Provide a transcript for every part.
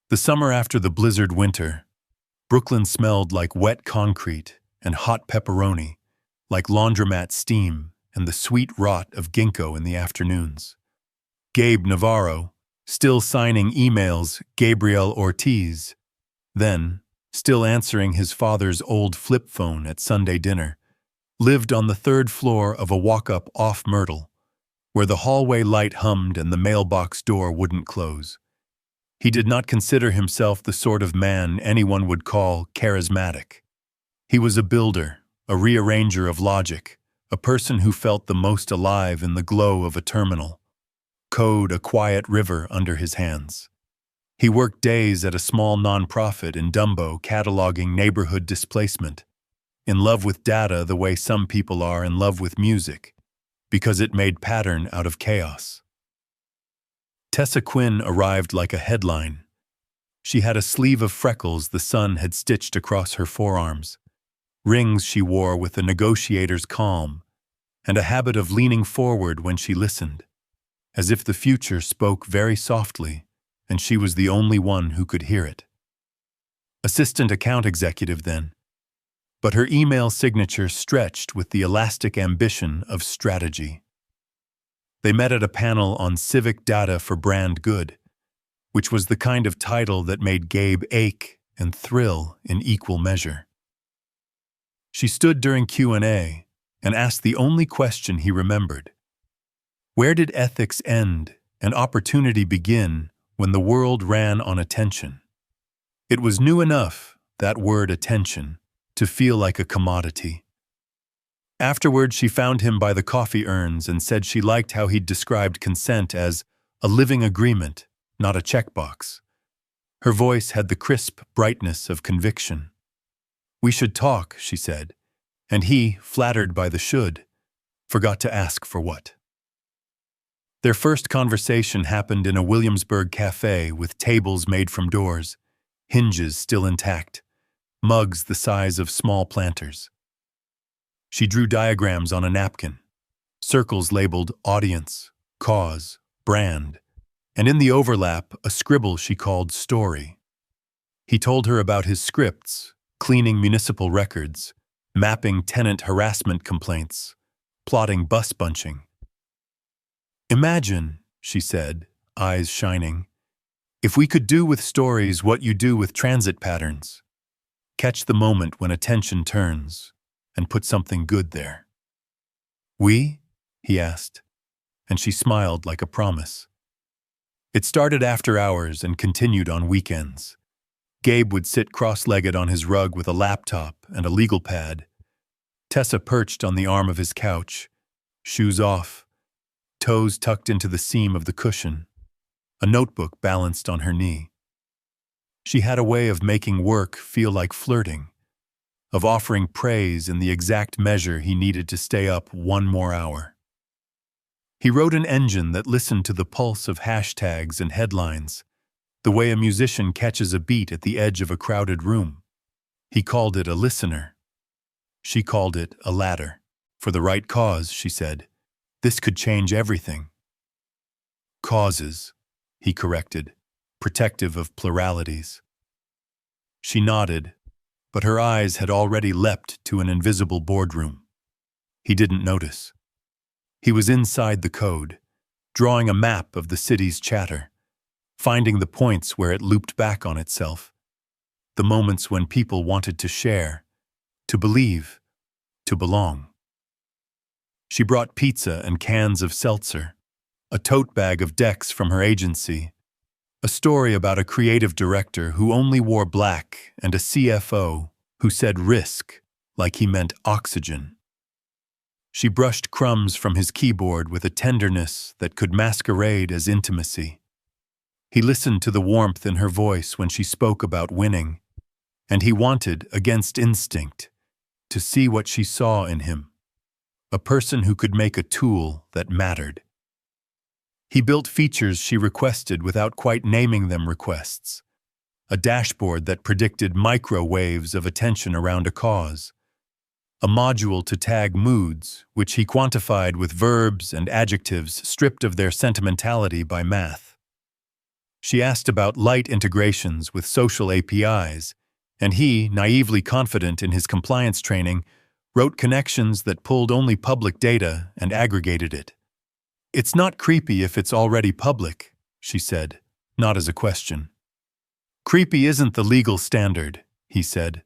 The summer after the blizzard winter, Brooklyn smelled like wet concrete and hot pepperoni, like laundromat steam and the sweet rot of ginkgo in the afternoons. Gabe Navarro, still signing emails, Gabriel Ortiz, then, still answering his father's old flip phone at Sunday dinner, lived on the third floor of a walk-up off Myrtle, where the hallway light hummed and the mailbox door wouldn't close. He did not consider himself the sort of man anyone would call charismatic. He was a builder, a rearranger of logic, a person who felt the most alive in the glow of a terminal. Code a quiet river under his hands. He worked days at a small nonprofit in Dumbo cataloging neighborhood displacement, in love with data the way some people are in love with music, because it made pattern out of chaos. Tessa Quinn arrived like a headline. She had a sleeve of freckles the sun had stitched across her forearms, rings she wore with a negotiator's calm, and a habit of leaning forward when she listened, as if the future spoke very softly and she was the only one who could hear it. Assistant account executive then, but her email signature stretched with the elastic ambition of strategy. They met at a panel on civic data for brand good, which was the kind of title that made Gabe ache and thrill in equal measure. She stood during Q&A and asked the only question he remembered. Where did ethics end and opportunity begin when the world ran on attention? It was new enough, that word attention, to feel like a commodity. Afterward, she found him by the coffee urns and said she liked how he'd described consent as a living agreement, not a checkbox. Her voice had the crisp brightness of conviction. We should talk, she said, and he, flattered by the should, forgot to ask for what. Their first conversation happened in a Williamsburg cafe with tables made from doors, hinges still intact, mugs the size of small planters. She drew diagrams on a napkin, circles labeled audience, cause, brand, and in the overlap a scribble she called story. He told her about his scripts, cleaning municipal records, mapping tenant harassment complaints, plotting bus bunching. Imagine, she said, eyes shining, if we could do with stories what you do with transit patterns. Catch the moment when attention turns and put something good there. We? He asked, and she smiled like a promise. It started after hours and continued on weekends. Gabe would sit cross-legged on his rug with a laptop and a legal pad. Tessa perched on the arm of his couch, shoes off, toes tucked into the seam of the cushion, a notebook balanced on her knee. She had a way of making work feel like flirting, of offering praise in the exact measure he needed to stay up one more hour. He wrote an engine that listened to the pulse of hashtags and headlines, the way a musician catches a beat at the edge of a crowded room. He called it a listener. She called it a ladder. For the right cause, she said, this could change everything. Causes, he corrected, protective of pluralities. She nodded, but her eyes had already leapt to an invisible boardroom. He didn't notice. He was inside the code, drawing a map of the city's chatter, finding the points where it looped back on itself, the moments when people wanted to share, to believe, to belong. She brought pizza and cans of seltzer, a tote bag of decks from her agency, a story about a creative director who only wore black and a CFO who said risk like he meant oxygen. She brushed crumbs from his keyboard with a tenderness that could masquerade as intimacy. He listened to the warmth in her voice when she spoke about winning, and he wanted, against instinct, to see what she saw in him, a person who could make a tool that mattered. He built features she requested without quite naming them requests, a dashboard that predicted microwaves of attention around a cause, a module to tag moods, which he quantified with verbs and adjectives stripped of their sentimentality by math. She asked about light integrations with social APIs, and he, naively confident in his compliance training, wrote connections that pulled only public data and aggregated it. "It's not creepy if it's already public," she said, not as a question. "Creepy isn't the legal standard," he said,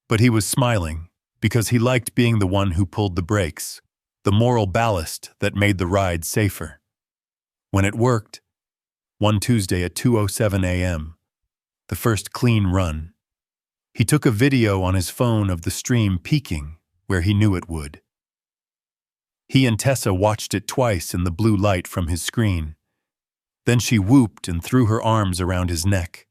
but he was smiling because he liked being the one who pulled the brakes, the moral ballast that made the ride safer. When it worked, one Tuesday at 2:07 a.m., the first clean run, he took a video on his phone of the stream peaking where he knew it would. He and Tessa watched it twice in the blue light from his screen. Then she whooped and threw her arms around his neck.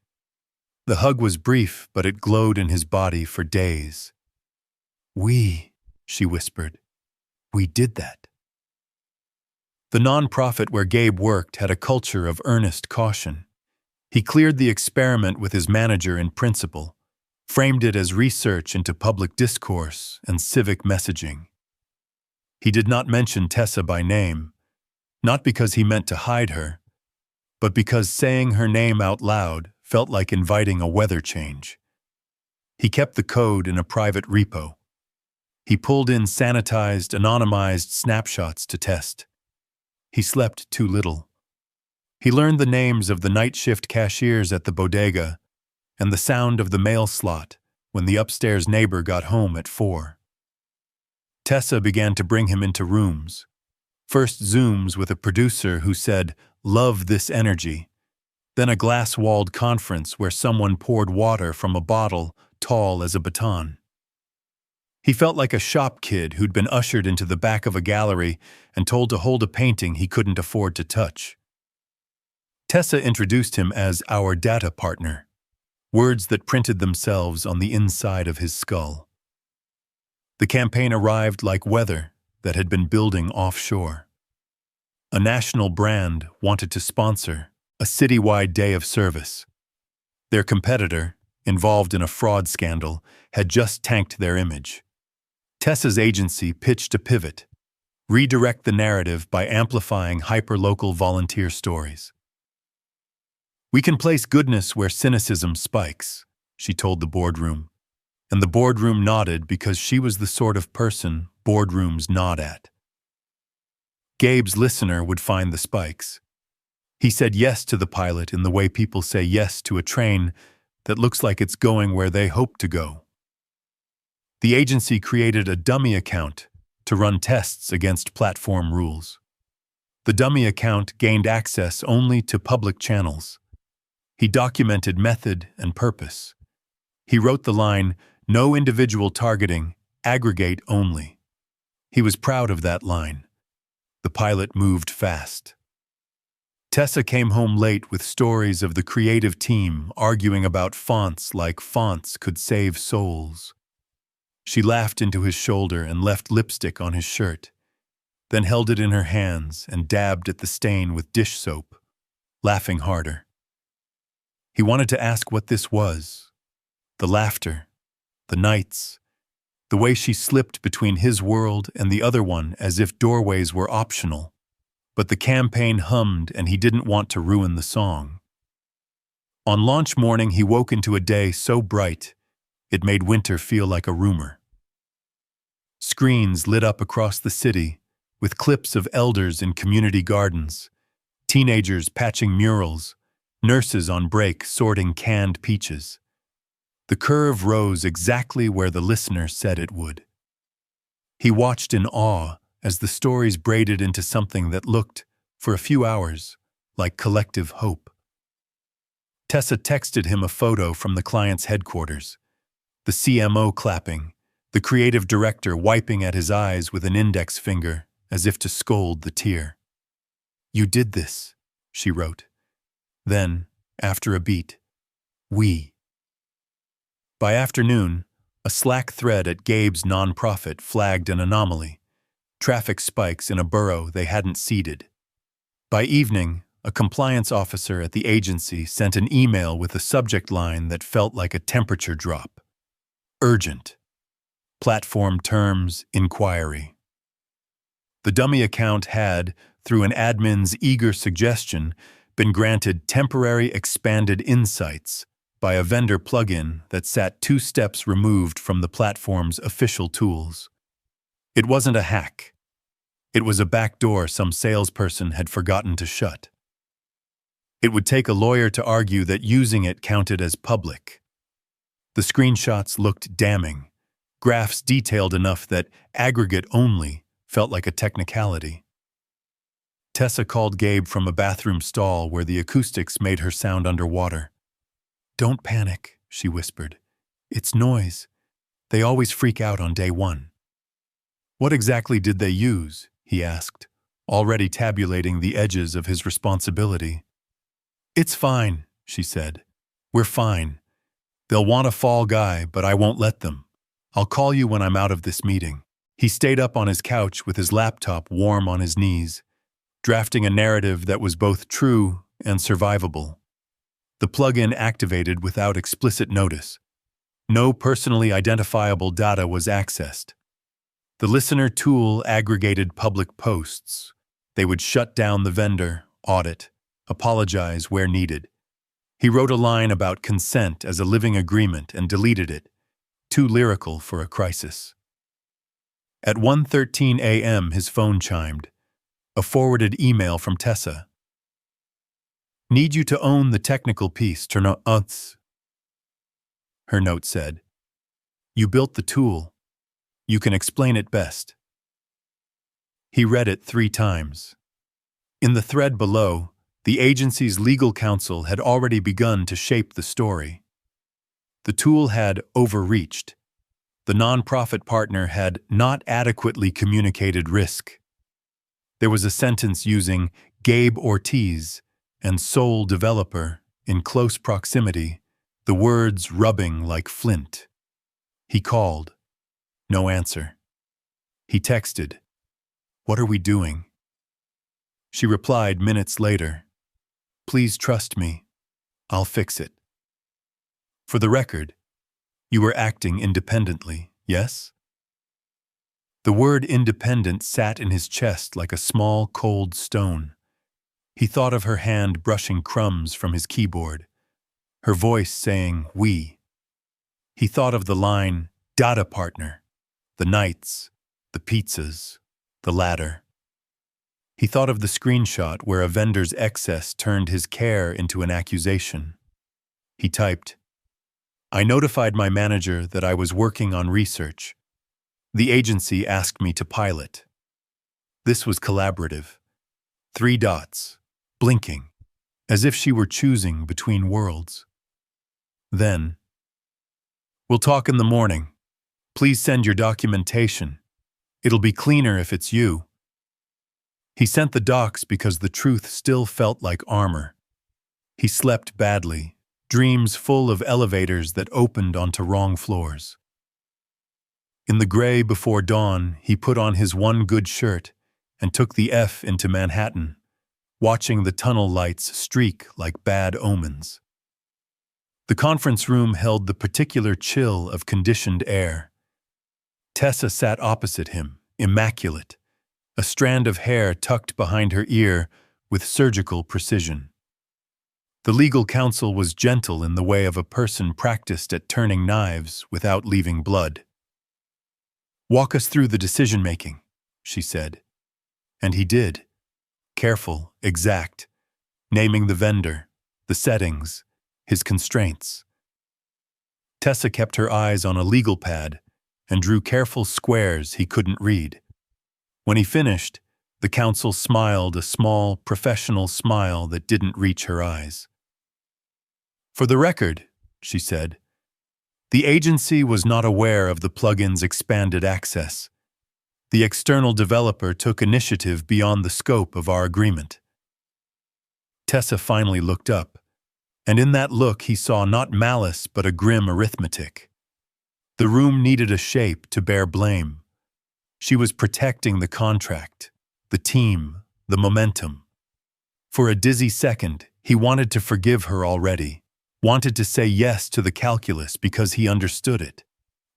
The hug was brief, but it glowed in his body for days. She whispered, "we did that." The nonprofit where Gabe worked had a culture of earnest caution. He cleared the experiment with his manager in principle, framed it as research into public discourse and civic messaging. He did not mention Tessa by name, not because he meant to hide her, but because saying her name out loud felt like inviting a weather change. He kept the code in a private repo. He pulled in sanitized, anonymized snapshots to test. He slept too little. He learned the names of the night shift cashiers at the bodega and the sound of the mail slot when the upstairs neighbor got home at 4. Tessa began to bring him into rooms. First Zooms with a producer who said, "Love this energy." Then a glass-walled conference where someone poured water from a bottle tall as a baton. He felt like a shop kid who'd been ushered into the back of a gallery and told to hold a painting he couldn't afford to touch. Tessa introduced him as our data partner, words that printed themselves on the inside of his skull. The campaign arrived like weather that had been building offshore. A national brand wanted to sponsor a citywide day of service. Their competitor, involved in a fraud scandal, had just tanked their image. Tessa's agency pitched a pivot, redirect the narrative by amplifying hyperlocal volunteer stories. "We can place goodness where cynicism spikes," she told the boardroom, and the boardroom nodded because she was the sort of person boardrooms nod at. Gabe's listener would find the spikes. He said yes to the pilot in the way people say yes to a train that looks like it's going where they hope to go. The agency created a dummy account to run tests against platform rules. The dummy account gained access only to public channels. He documented method and purpose. He wrote the line, "No individual targeting, aggregate only." He was proud of that line. The pilot moved fast. Tessa came home late with stories of the creative team arguing about fonts like fonts could save souls. She laughed into his shoulder and left lipstick on his shirt, then held it in her hands and dabbed at the stain with dish soap, laughing harder. He wanted to ask what this was. The laughter, the nights, the way she slipped between his world and the other one as if doorways were optional. But the campaign hummed and he didn't want to ruin the song. On launch morning, he woke into a day so bright, it made winter feel like a rumor. Screens lit up across the city with clips of elders in community gardens, teenagers patching murals, nurses on break sorting canned peaches. The curve rose exactly where the listener said it would. He watched in awe as the stories braided into something that looked, for a few hours, like collective hope. Tessa texted him a photo from the client's headquarters, the CMO clapping, the creative director wiping at his eyes with an index finger as if to scold the tear. "You did this," she wrote. Then, after a beat, "we." By afternoon, a Slack thread at Gabe's nonprofit flagged an anomaly, traffic spikes in a borough they hadn't seeded. By evening, a compliance officer at the agency sent an email with a subject line that felt like a temperature drop. Urgent. Platform terms inquiry. The dummy account had, through an admin's eager suggestion, been granted temporary expanded insights by a vendor plugin that sat 2 steps removed from the platform's official tools. It wasn't a hack. It was a backdoor some salesperson had forgotten to shut. It would take a lawyer to argue that using it counted as public. The screenshots looked damning, graphs detailed enough that aggregate only felt like a technicality. Tessa called Gabe from a bathroom stall where the acoustics made her sound underwater. "Don't panic," she whispered. "It's noise. They always freak out on day 1. "What exactly did they use?" he asked, already tabulating the edges of his responsibility. "It's fine," she said. "We're fine. They'll want a fall guy, but I won't let them. I'll call you when I'm out of this meeting." He stayed up on his couch with his laptop warm on his knees, drafting a narrative that was both true and survivable. The plugin activated without explicit notice. No personally identifiable data was accessed. The listener tool aggregated public posts. They would shut down the vendor, audit, apologize where needed. He wrote a line about consent as a living agreement and deleted it, too lyrical for a crisis. At 1:13 a.m. his phone chimed. A forwarded email from Tessa. "Need you to own the technical piece, her note said. "You built the tool. You can explain it best." He read it 3 times. In the thread below, the agency's legal counsel had already begun to shape the story. The tool had overreached. The nonprofit partner had not adequately communicated risk. There was a sentence using Gabe Ortiz and sole developer in close proximity, the words rubbing like flint. He called. No answer. He texted, "What are we doing?" She replied minutes later, "Please trust me. I'll fix it." For the record, you were acting independently, yes? The word independent sat in his chest like a small, cold stone. He thought of her hand brushing crumbs from his keyboard, her voice saying, "we." He thought of the line, "data partner," the nights, the pizzas, the ladder. He thought of the screenshot where a vendor's excess turned his care into an accusation. He typed, "I notified my manager that I was working on research. The agency asked me to pilot." This was collaborative. 3 dots, blinking, as if she were choosing between worlds. Then, "We'll talk in the morning. Please send your documentation. It'll be cleaner if it's you." He sent the docs because the truth still felt like armor. He slept badly, dreams full of elevators that opened onto wrong floors. In the gray before dawn, he put on his one good shirt and took the F into Manhattan, watching the tunnel lights streak like bad omens. The conference room held the particular chill of conditioned air. Tessa sat opposite him, immaculate, a strand of hair tucked behind her ear with surgical precision. The legal counsel was gentle in the way of a person practiced at turning knives without leaving blood. "Walk us through the decision-making," she said. And he did. Careful, exact, naming the vendor, the settings, his constraints. Tessa kept her eyes on a legal pad and drew careful squares he couldn't read. When he finished, the counsel smiled a small, professional smile that didn't reach her eyes. "For the record," she said, "the agency was not aware of the plugin's expanded access. The external developer took initiative beyond the scope of our agreement." Tessa finally looked up, and in that look he saw not malice but a grim arithmetic. The room needed a shape to bear blame. She was protecting the contract, the team, the momentum. For a dizzy second, he wanted to forgive her already, wanted to say yes to the calculus because he understood it,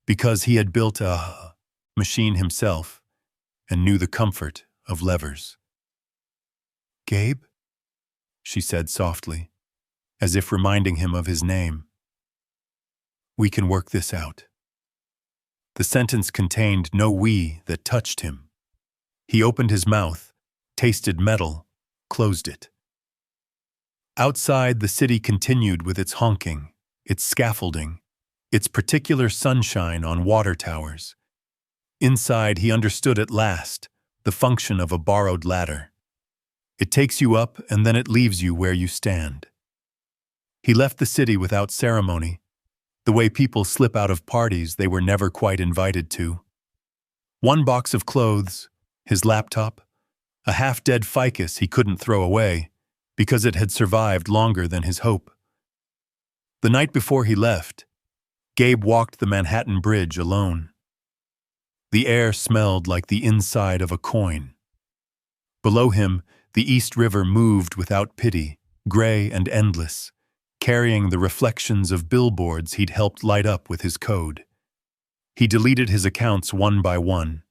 because he had built a machine himself and knew the comfort of levers. "Gabe?" she said softly, as if reminding him of his name. We can work this out. The sentence contained no we that touched him. He opened his mouth, tasted metal, closed it. Outside, the city continued with its honking, its scaffolding, its particular sunshine on water towers. Inside, he understood at last the function of a borrowed ladder. It takes you up and then it leaves you where you stand. He left the city without ceremony, the way people slip out of parties they were never quite invited to. One box of clothes, his laptop, a half-dead ficus he couldn't throw away because it had survived longer than his hope. The night before he left, Gabe walked the Manhattan Bridge alone. The air smelled like the inside of a coin. Below him, the East River moved without pity, gray and endless, carrying the reflections of billboards he'd helped light up with his code. He deleted his accounts one by one.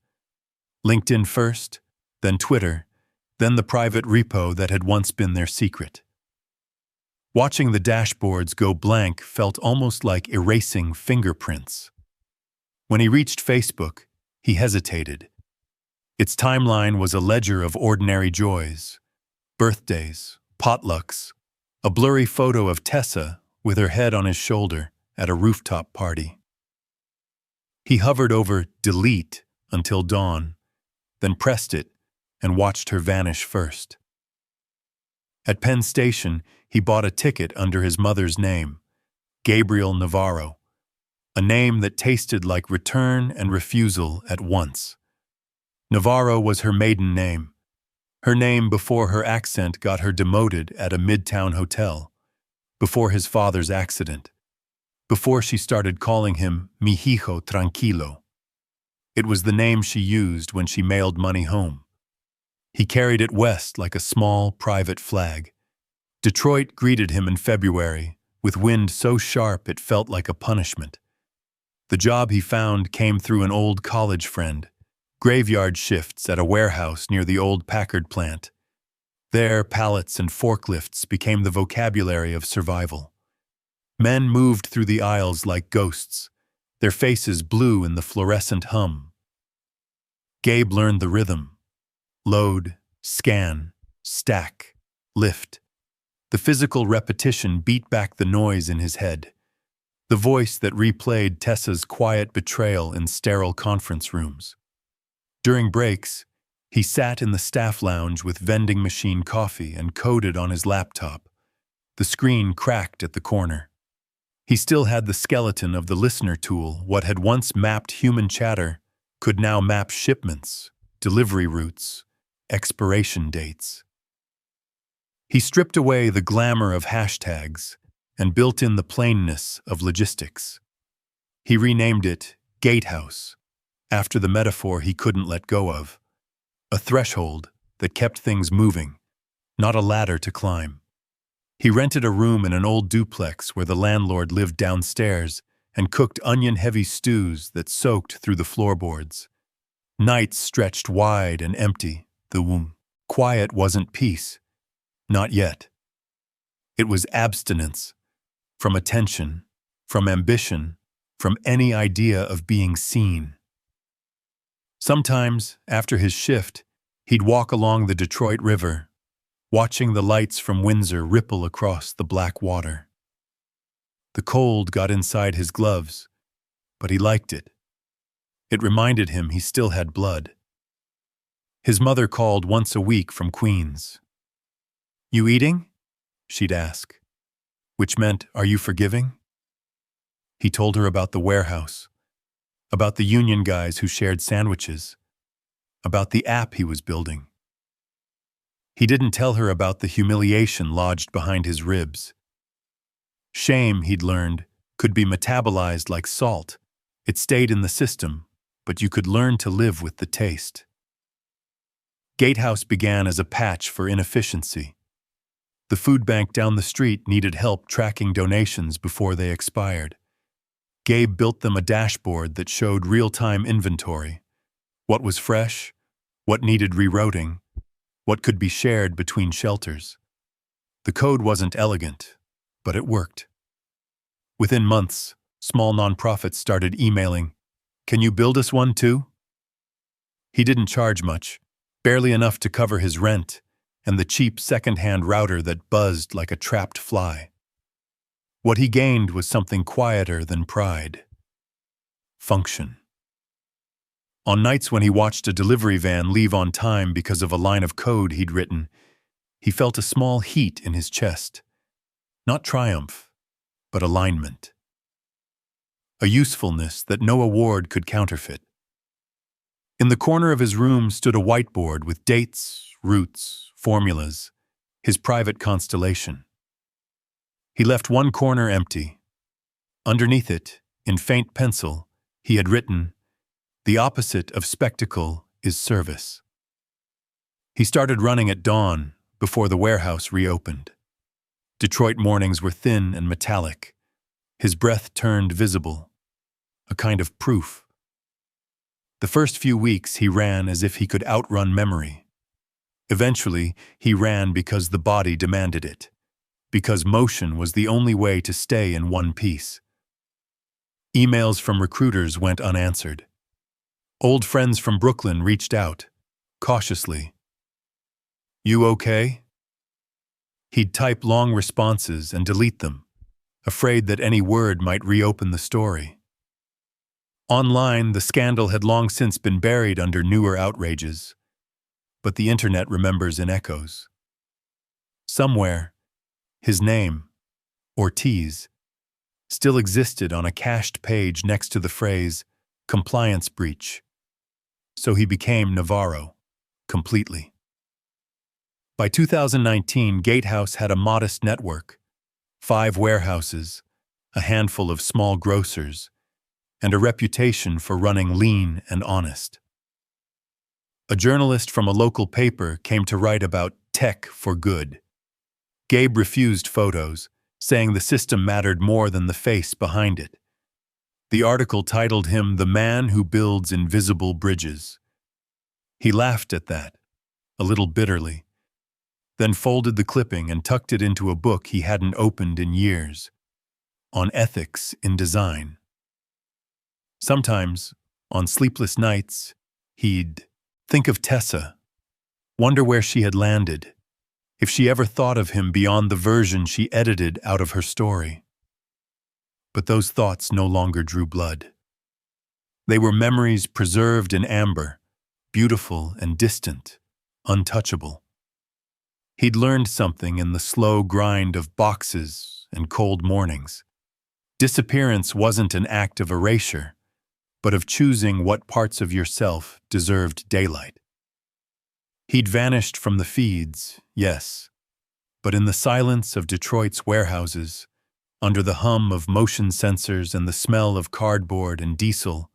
LinkedIn first, then Twitter, then the private repo that had once been their secret. Watching the dashboards go blank felt almost like erasing fingerprints. When he reached Facebook, he hesitated. Its timeline was a ledger of ordinary joys, birthdays, potlucks, a blurry photo of Tessa with her head on his shoulder at a rooftop party. He hovered over delete until dawn, then pressed it and watched her vanish first. At Penn Station, he bought a ticket under his mother's name, Gabriel Navarro, a name that tasted like return and refusal at once. Navarro was her maiden name, her name before her accent got her demoted at a midtown hotel, before his father's accident, before she started calling him mi hijo tranquilo. It was the name she used when she mailed money home. He carried it west like a small, private flag. Detroit greeted him in February, with wind so sharp it felt like a punishment. The job he found came through an old college friend, graveyard shifts at a warehouse near the old Packard plant. There, pallets and forklifts became the vocabulary of survival. Men moved through the aisles like ghosts, their faces blue in the fluorescent hum. Gabe learned the rhythm. Load, scan, stack, lift. The physical repetition beat back the noise in his head, the voice that replayed Tessa's quiet betrayal in sterile conference rooms. During breaks, he sat in the staff lounge with vending machine coffee and coded on his laptop. The screen cracked at the corner. He still had the skeleton of the listener tool. What had once mapped human chatter could now map shipments, delivery routes, expiration dates. He stripped away the glamour of hashtags and built in the plainness of logistics. He renamed it Gatehouse, after the metaphor he couldn't let go of, a threshold that kept things moving, not a ladder to climb. He rented a room in an old duplex where the landlord lived downstairs and cooked onion-heavy stews that soaked through the floorboards. Nights stretched wide and empty, the womb. Quiet wasn't peace. Not yet. It was abstinence, from attention, from ambition, from any idea of being seen. Sometimes, after his shift, he'd walk along the Detroit River, watching the lights from Windsor ripple across the black water. The cold got inside his gloves, but he liked it. It reminded him he still had blood. His mother called once a week from Queens. "You eating?" she'd ask, which meant, "Are you forgiving?" He told her about the warehouse, about the union guys who shared sandwiches, about the app he was building. He didn't tell her about the humiliation lodged behind his ribs. Shame, he'd learned, could be metabolized like salt. It stayed in the system, but you could learn to live with the taste. Gatehouse began as a patch for inefficiency. The food bank down the street needed help tracking donations before they expired. Gabe built them a dashboard that showed real-time inventory. What was fresh, what needed rerouting, what could be shared between shelters. The code wasn't elegant, but it worked. Within months, small nonprofits started emailing, "Can you build us one too?" He didn't charge much, barely enough to cover his rent and the cheap second-hand router that buzzed like a trapped fly. What he gained was something quieter than pride: function. On nights when he watched a delivery van leave on time because of a line of code he'd written, he felt a small heat in his chest. Not triumph, but alignment. A usefulness that no award could counterfeit. In the corner of his room stood a whiteboard with dates, routes, formulas, his private constellation. He left one corner empty. Underneath it, in faint pencil, he had written, "The opposite of spectacle is service." He started running at dawn, before the warehouse reopened. Detroit mornings were thin and metallic. His breath turned visible, a kind of proof. The first few weeks he ran as if he could outrun memory. Eventually, he ran because the body demanded it, because motion was the only way to stay in one piece. Emails from recruiters went unanswered. Old friends from Brooklyn reached out, cautiously. "You okay?" He'd type long responses and delete them, afraid that any word might reopen the story. Online, the scandal had long since been buried under newer outrages, but the internet remembers in echoes. Somewhere, his name, Ortiz, still existed on a cached page next to the phrase, "compliance breach." So he became Navarro, completely. By 2019, Gatehouse had a modest network: 5 warehouses, a handful of small grocers, and a reputation for running lean and honest. A journalist from a local paper came to write about tech for good. Gabe refused photos, saying the system mattered more than the face behind it. The article titled him "The Man Who Builds Invisible Bridges." He laughed at that, a little bitterly, then folded the clipping and tucked it into a book he hadn't opened in years, on ethics in design. Sometimes, on sleepless nights, he'd think of Tessa, wonder where she had landed, if she ever thought of him beyond the version she edited out of her story. But those thoughts no longer drew blood. They were memories preserved in amber, beautiful and distant, untouchable. He'd learned something in the slow grind of boxes and cold mornings. Disappearance wasn't an act of erasure, but of choosing what parts of yourself deserved daylight. He'd vanished from the feeds, yes, but in the silence of Detroit's warehouses, under the hum of motion sensors and the smell of cardboard and diesel,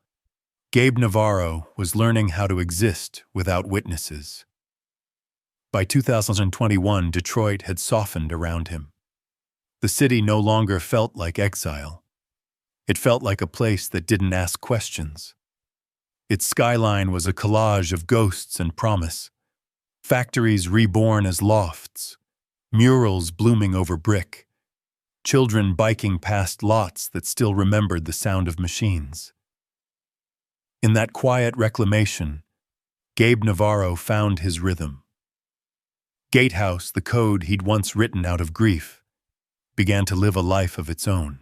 Gabe Navarro was learning how to exist without witnesses. By 2021, Detroit had softened around him. The city no longer felt like exile. It felt like a place that didn't ask questions. Its skyline was a collage of ghosts and promise, factories reborn as lofts, murals blooming over brick, children biking past lots that still remembered the sound of machines. In that quiet reclamation, Gabe Navarro found his rhythm. Gatehouse, the code he'd once written out of grief, began to live a life of its own.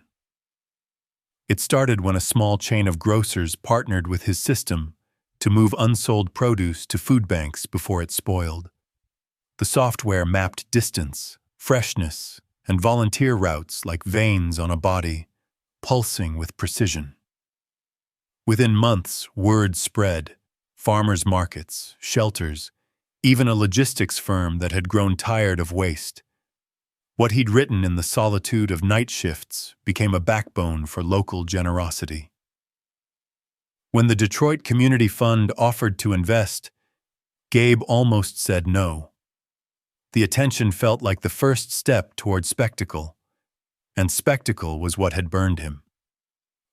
It started when a small chain of grocers partnered with his system to move unsold produce to food banks before it spoiled. The software mapped distance, freshness, and volunteer routes like veins on a body, pulsing with precision. Within months, word spread: farmers' markets, shelters, even a logistics firm that had grown tired of waste. What he'd written in the solitude of night shifts became a backbone for local generosity. When the Detroit Community Fund offered to invest, Gabe almost said no. The attention felt like the first step toward spectacle, and spectacle was what had burned him.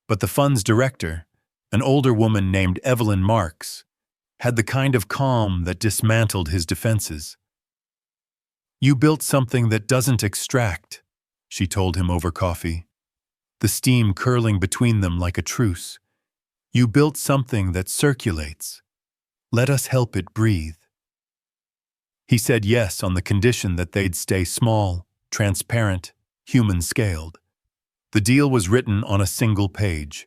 But the fund's director, an older woman named Evelyn Marks, had the kind of calm that dismantled his defenses. You built something that doesn't extract, she told him over coffee, the steam curling between them like a truce. You built something that circulates. Let us help it breathe. He said yes on the condition that they'd stay small, transparent, human-scaled. The deal was written on a single page.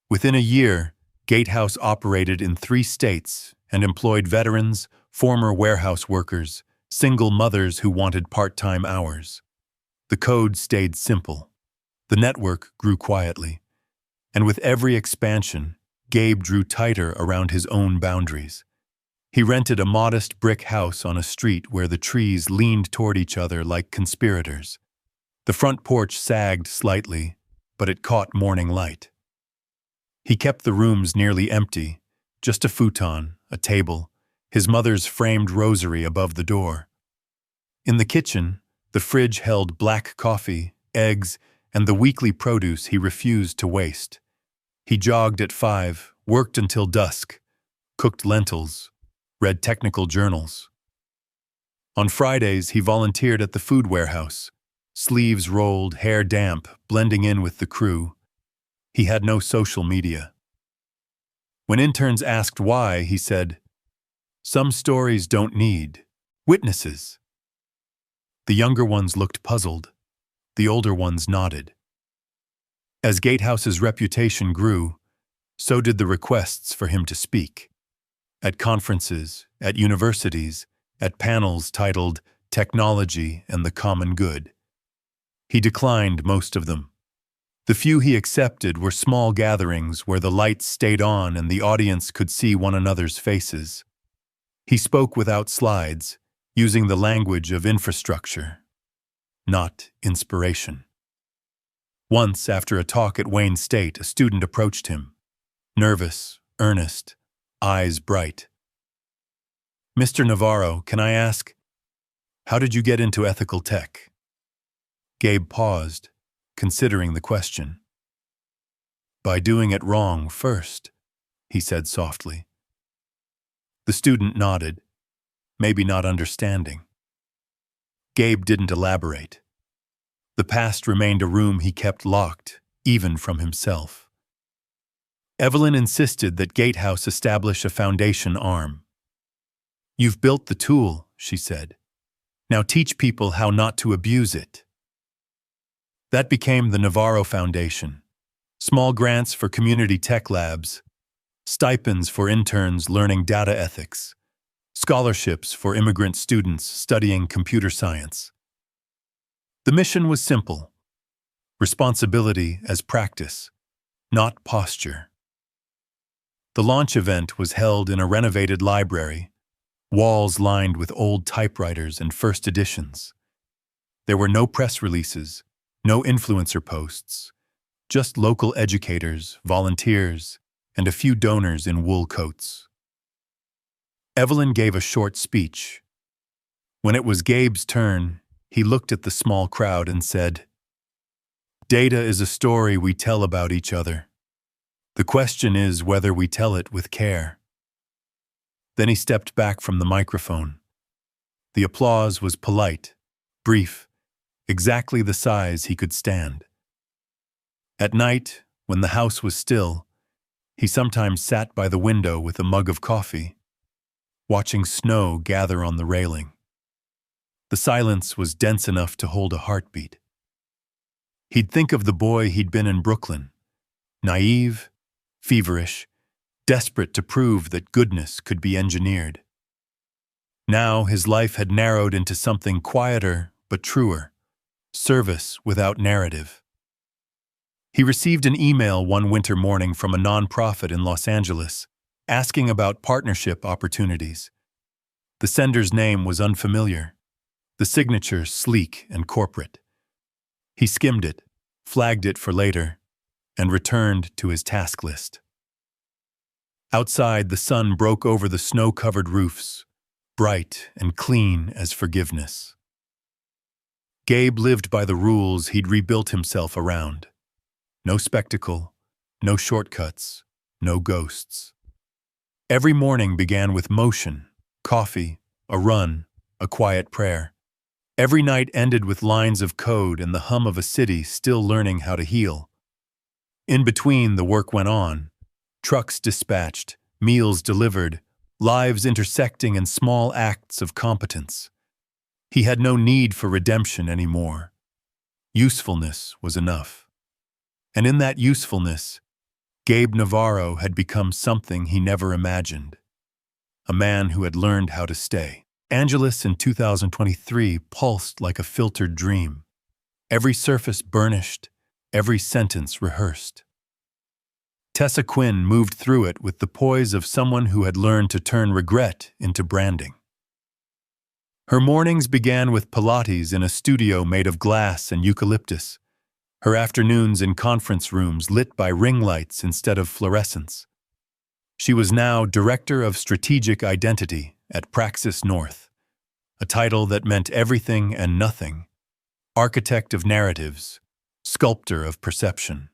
Within a year, Gatehouse operated in 3 states and employed veterans, former warehouse workers, single mothers who wanted part-time hours. The code stayed simple. The network grew quietly. And with every expansion, Gabe drew tighter around his own boundaries. He rented a modest brick house on a street where the trees leaned toward each other like conspirators. The front porch sagged slightly, but it caught morning light. He kept the rooms nearly empty, just a futon, a table, his mother's framed rosary above the door. In the kitchen, the fridge held black coffee, eggs, and the weekly produce he refused to waste. He jogged at 5, worked until dusk, cooked lentils, read technical journals. On Fridays, he volunteered at the food warehouse, sleeves rolled, hair damp, blending in with the crew. He had no social media. When interns asked why, he said, "Some stories don't need witnesses." The younger ones looked puzzled. The older ones nodded. As Gatehouse's reputation grew, so did the requests for him to speak. At conferences, at universities, at panels titled Technology and the Common Good. He declined most of them. The few he accepted were small gatherings where the lights stayed on and the audience could see one another's faces. He spoke without slides, using the language of infrastructure, not inspiration. Once, after a talk at Wayne State, a student approached him, nervous, earnest, eyes bright. "Mr. Navarro, can I ask, how did you get into ethical tech?" Gabe paused, considering the question. "By doing it wrong first," he said softly. The student nodded, maybe not understanding. Gabe didn't elaborate. The past remained a room he kept locked, even from himself. Evelyn insisted that Gatehouse establish a foundation arm. "You've built the tool," she said. "Now teach people how not to abuse it." That became the Navarro Foundation. Small grants for community tech labs, stipends for interns learning data ethics, scholarships for immigrant students studying computer science. The mission was simple: responsibility as practice, not posture. The launch event was held in a renovated library, walls lined with old typewriters and first editions. There were no press releases, no influencer posts, just local educators, volunteers, and a few donors in wool coats. Evelyn gave a short speech. When it was Gabe's turn, he looked at the small crowd and said, "Data is a story we tell about each other. The question is whether we tell it with care." Then he stepped back from the microphone. The applause was polite, brief, exactly the size he could stand. At night, when the house was still, he sometimes sat by the window with a mug of coffee, watching snow gather on the railing. The silence was dense enough to hold a heartbeat. He'd think of the boy he'd been in Brooklyn, naive, feverish, desperate to prove that goodness could be engineered. Now his life had narrowed into something quieter but truer, service without narrative. He received an email one winter morning from a nonprofit in Los Angeles, asking about partnership opportunities. The sender's name was unfamiliar, the signature sleek and corporate. He skimmed it, flagged it for later, and returned to his task list. Outside, the sun broke over the snow-covered roofs, bright and clean as forgiveness. Gabe lived by the rules he'd rebuilt himself around. No spectacle, no shortcuts, no ghosts. Every morning began with motion, coffee, a run, a quiet prayer. Every night ended with lines of code and the hum of a city still learning how to heal. In between, the work went on. Trucks dispatched, meals delivered, lives intersecting in small acts of competence. He had no need for redemption anymore. Usefulness was enough. And in that usefulness, Gabe Navarro had become something he never imagined. A man who had learned how to stay. Angeles in 2023 pulsed like a filtered dream. Every surface burnished, every sentence rehearsed. Tessa Quinn moved through it with the poise of someone who had learned to turn regret into branding. Her mornings began with Pilates in a studio made of glass and eucalyptus, her afternoons in conference rooms lit by ring lights instead of fluorescents. She was now Director of Strategic Identity at Praxis North, a title that meant everything and nothing, architect of narratives, sculptor of perception.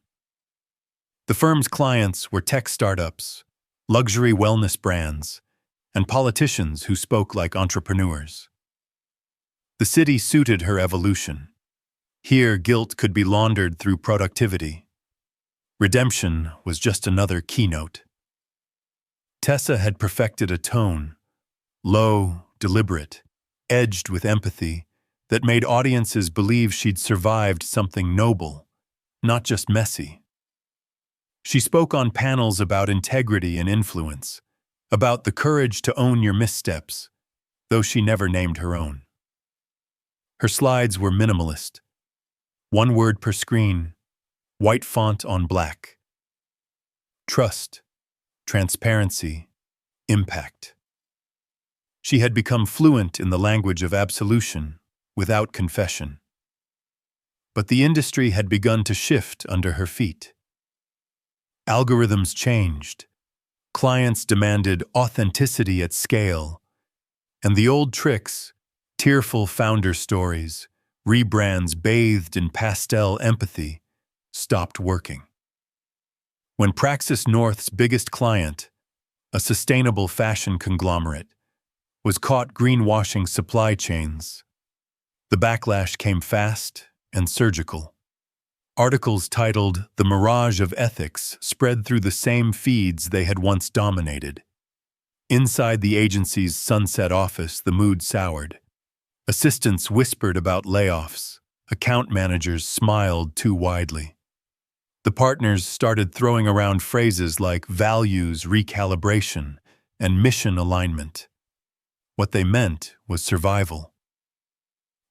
The firm's clients were tech startups, luxury wellness brands, and politicians who spoke like entrepreneurs. The city suited her evolution. Here, guilt could be laundered through productivity. Redemption was just another keynote. Tessa had perfected a tone, low, deliberate, edged with empathy, that made audiences believe she'd survived something noble, not just messy. She spoke on panels about integrity and influence, about the courage to own your missteps, though she never named her own. Her slides were minimalist. One word per screen, white font on black. Trust, transparency, impact. She had become fluent in the language of absolution, without confession. But the industry had begun to shift under her feet. Algorithms changed. Clients demanded authenticity at scale. And the old tricks, tearful founder stories, rebrands bathed in pastel empathy, stopped working. When Praxis North's biggest client, a sustainable fashion conglomerate, was caught greenwashing supply chains, the backlash came fast and surgical. Articles titled "The Mirage of Ethics" spread through the same feeds they had once dominated. Inside the agency's sunset office, the mood soured. Assistants whispered about layoffs. Account managers smiled too widely. The partners started throwing around phrases like values recalibration and mission alignment. What they meant was survival.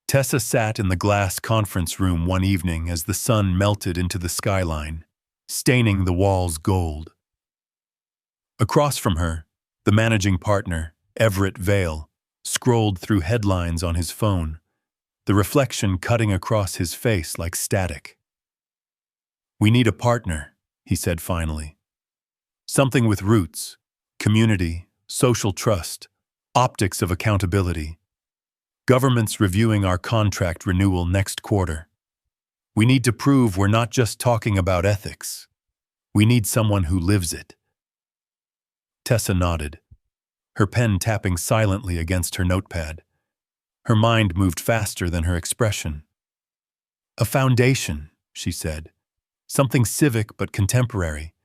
Tessa sat in the glass conference room one evening as the sun melted into the skyline, staining the walls gold. Across from her, the managing partner, Everett Vale, scrolled through headlines on his phone, the reflection cutting across his face like static. "We need a partner," he said finally. "Something with roots, community, social trust, optics of accountability. Government's reviewing our contract renewal next quarter. We need to prove we're not just talking about ethics. We need someone who lives it." Tessa nodded, her pen tapping silently against her notepad. Her mind moved faster than her expression. "A foundation," she said. "Something civic but contemporary.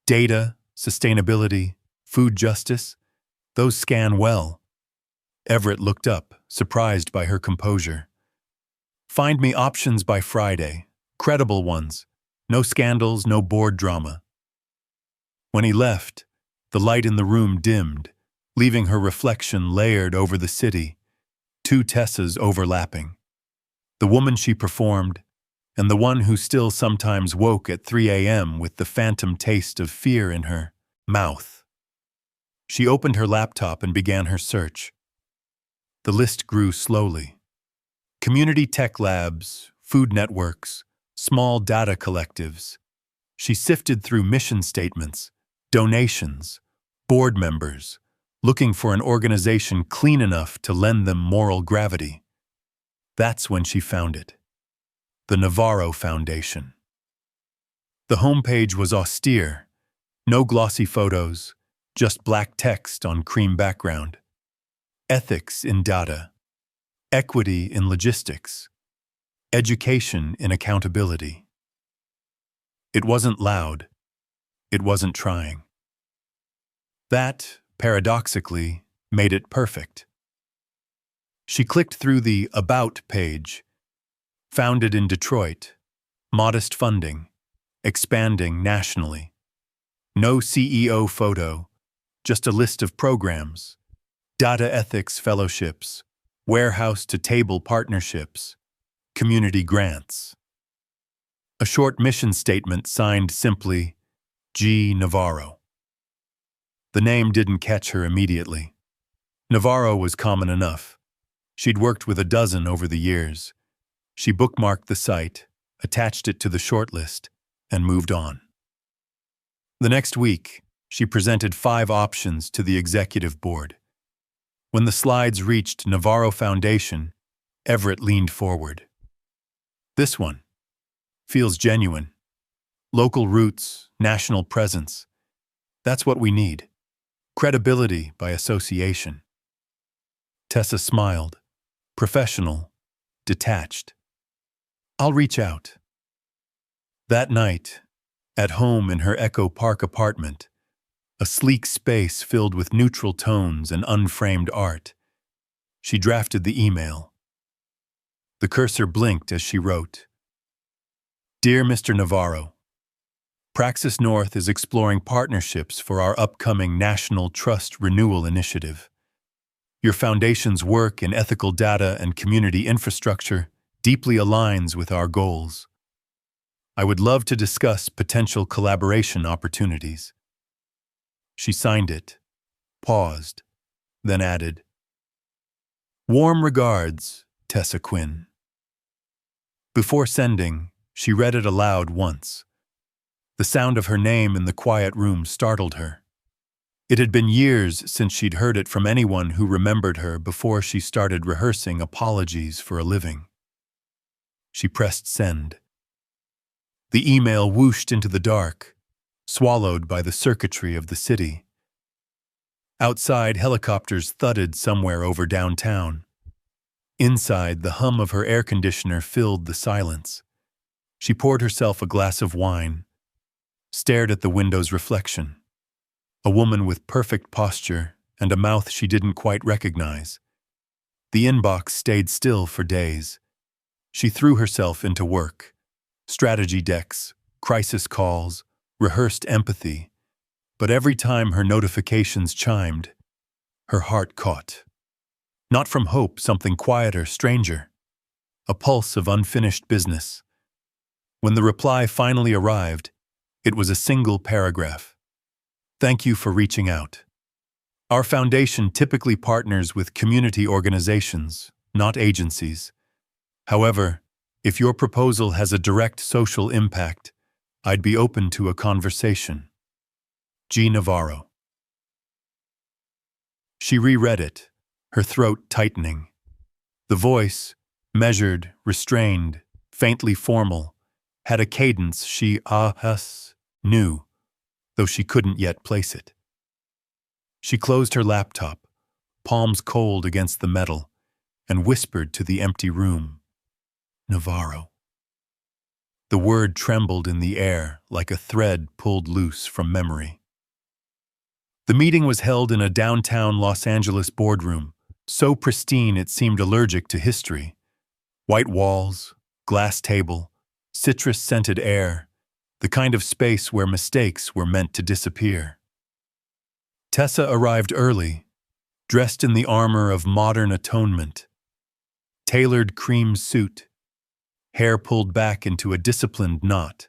Data, sustainability, food justice, those scan well." Everett looked up, surprised by her composure. "Find me options by Friday, credible ones. No scandals, no board drama." When he left, the light in the room dimmed, leaving her reflection layered over the city, two Tessas overlapping. The woman she performed, and the one who still sometimes woke at 3 a.m. with the phantom taste of fear in her mouth. She opened her laptop and began her search. The list grew slowly. Community tech labs, food networks, small data collectives. She sifted through mission statements, donations, board members, looking for an organization clean enough to lend them moral gravity. That's when she found it. The Navarro Foundation. The homepage was austere. No glossy photos, just black text on cream background. Ethics in data. equity in logistics, education in accountability. It wasn't loud. It wasn't trying. That, paradoxically, made it perfect. She clicked through the About page. Founded in Detroit. Modest funding. Expanding nationally. No CEO photo. Just a list of programs. Data ethics fellowships. Warehouse-to-table partnerships. Community grants. A short mission statement signed simply, G. Navarro. The name didn't catch her immediately. Navarro was common enough. She'd worked with a dozen over the years. She bookmarked the site, attached it to the shortlist, and moved on. The next week, she presented 5 options to the executive board. When the slides reached Navarro Foundation, Everett leaned forward. This one feels genuine. Local roots, national presence. That's what we need. Credibility by association. Tessa smiled. Professional, detached. I'll reach out. That night, at home in her Echo Park apartment, a sleek space filled with neutral tones and unframed art, she drafted the email. The cursor blinked as she wrote, Dear Mr. Navarro, Praxis North is exploring partnerships for our upcoming National Trust Renewal Initiative. Your foundation's work in ethical data and community infrastructure deeply aligns with our goals. I would love to discuss potential collaboration opportunities. She signed it, paused, then added, Warm regards, Tessa Quinn. Before sending, she read it aloud once. The sound of her name in the quiet room startled her. It had been years since she'd heard it from anyone who remembered her before she started rehearsing apologies for a living. She pressed send. The email whooshed into the dark, swallowed by the circuitry of the city. Outside, helicopters thudded somewhere over downtown. Inside, the hum of her air conditioner filled the silence. She poured herself a glass of wine, stared at the window's reflection. A woman with perfect posture and a mouth she didn't quite recognize. The inbox stayed still for days. She threw herself into work. Strategy decks, crisis calls, rehearsed empathy. But every time her notifications chimed, her heart caught. Not from hope, something quieter, stranger. A pulse of unfinished business. When the reply finally arrived, it was a single paragraph. Thank you for reaching out. Our foundation typically partners with community organizations, not agencies. However, if your proposal has a direct social impact, I'd be open to a conversation. G. Navarro. She reread it, her throat tightening. The voice, measured, restrained, faintly formal, had a cadence she knew, though she couldn't yet place it. She closed her laptop, palms cold against the metal, and whispered to the empty room, Navarro. The word trembled in the air like a thread pulled loose from memory. The meeting was held in a downtown Los Angeles boardroom, so pristine it seemed allergic to history. White walls, glass table, citrus-scented air, the kind of space where mistakes were meant to disappear. Tessa arrived early, dressed in the armor of modern atonement. Tailored cream suit, hair pulled back into a disciplined knot,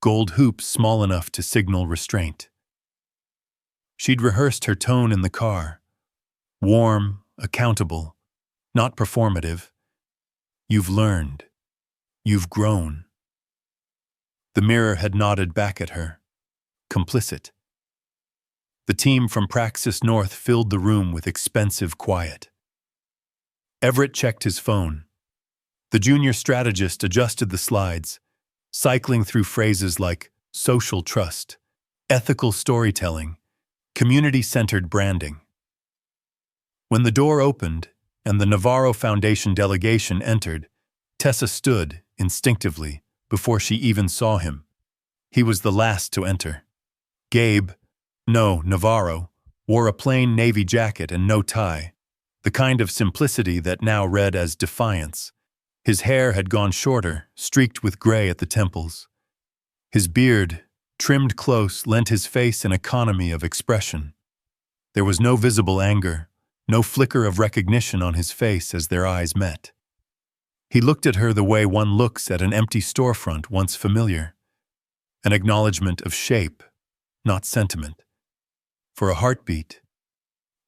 gold hoops small enough to signal restraint. She'd rehearsed her tone in the car, warm, accountable, not performative. You've learned. You've grown. The mirror had nodded back at her, complicit. The team from Praxis North filled the room with expensive quiet. Everett checked his phone. The junior strategist adjusted the slides, cycling through phrases like social trust, ethical storytelling, community-centered branding. When the door opened, and the Navarro Foundation delegation entered, Tessa stood, instinctively, before she even saw him. He was the last to enter. Navarro, wore a plain navy jacket and no tie, the kind of simplicity that now read as defiance. His hair had gone shorter, streaked with gray at the temples. His beard, trimmed close, lent his face an economy of expression. There was no visible anger, no flicker of recognition on his face as their eyes met. He looked at her the way one looks at an empty storefront once familiar, an acknowledgement of shape, not sentiment. For a heartbeat,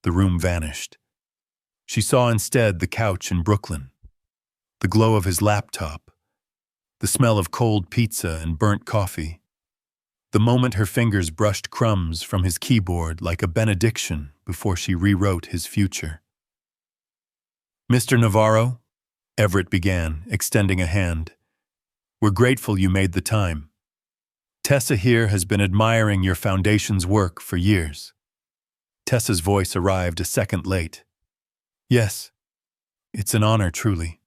the room vanished. She saw instead the couch in Brooklyn, the glow of his laptop, the smell of cold pizza and burnt coffee. The moment her fingers brushed crumbs from his keyboard like a benediction before she rewrote his future. "Mr. Navarro," Everett began, extending a hand, "we're grateful you made the time. Tessa here has been admiring your foundation's work for years." Tessa's voice arrived a second late. "Yes, it's an honor, truly."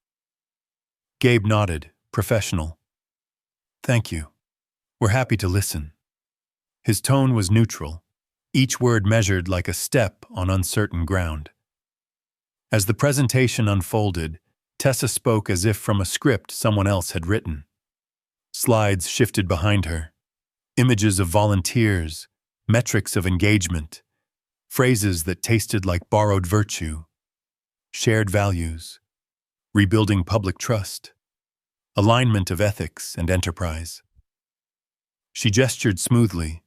Gabe nodded, professional. "Thank you. We're happy to listen." His tone was neutral, each word measured like a step on uncertain ground. As the presentation unfolded, Tessa spoke as if from a script someone else had written. Slides shifted behind her, images of volunteers, metrics of engagement, phrases that tasted like borrowed virtue, shared values, rebuilding public trust, alignment of ethics and enterprise. She gestured smoothly,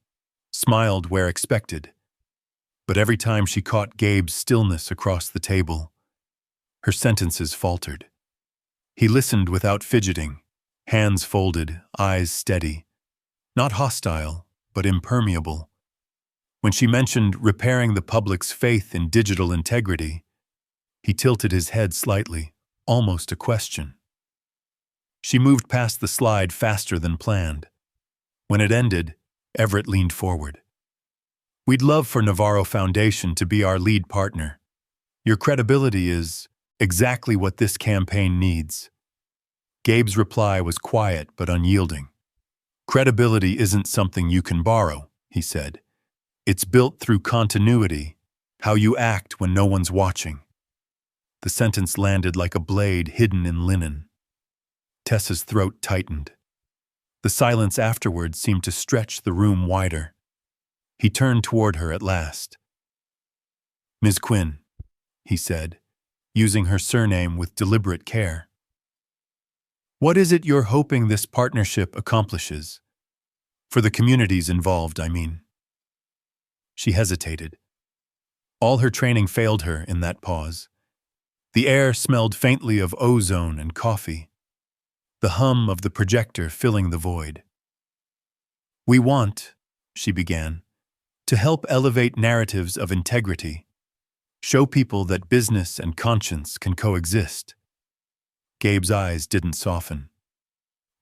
smiled where expected, but every time she caught Gabe's stillness across the table, her sentences faltered. He listened without fidgeting, hands folded, eyes steady, not hostile, but impermeable. When she mentioned repairing the public's faith in digital integrity, he tilted his head slightly, almost a question. She moved past the slide faster than planned. When it ended, Everett leaned forward. "We'd love for Navarro Foundation to be our lead partner. Your credibility is exactly what this campaign needs." Gabe's reply was quiet but unyielding. "Credibility isn't something you can borrow," he said. "It's built through continuity, how you act when no one's watching." The sentence landed like a blade hidden in linen. Tessa's throat tightened. The silence afterward seemed to stretch the room wider. He turned toward her at last. "Ms. Quinn," he said, using her surname with deliberate care. "What is it you're hoping this partnership accomplishes? For the communities involved, I mean." She hesitated. All her training failed her in that pause. The air smelled faintly of ozone and coffee, the hum of the projector filling the void. "We want," she began, "to help elevate narratives of integrity, show people that business and conscience can coexist." Gabe's eyes didn't soften.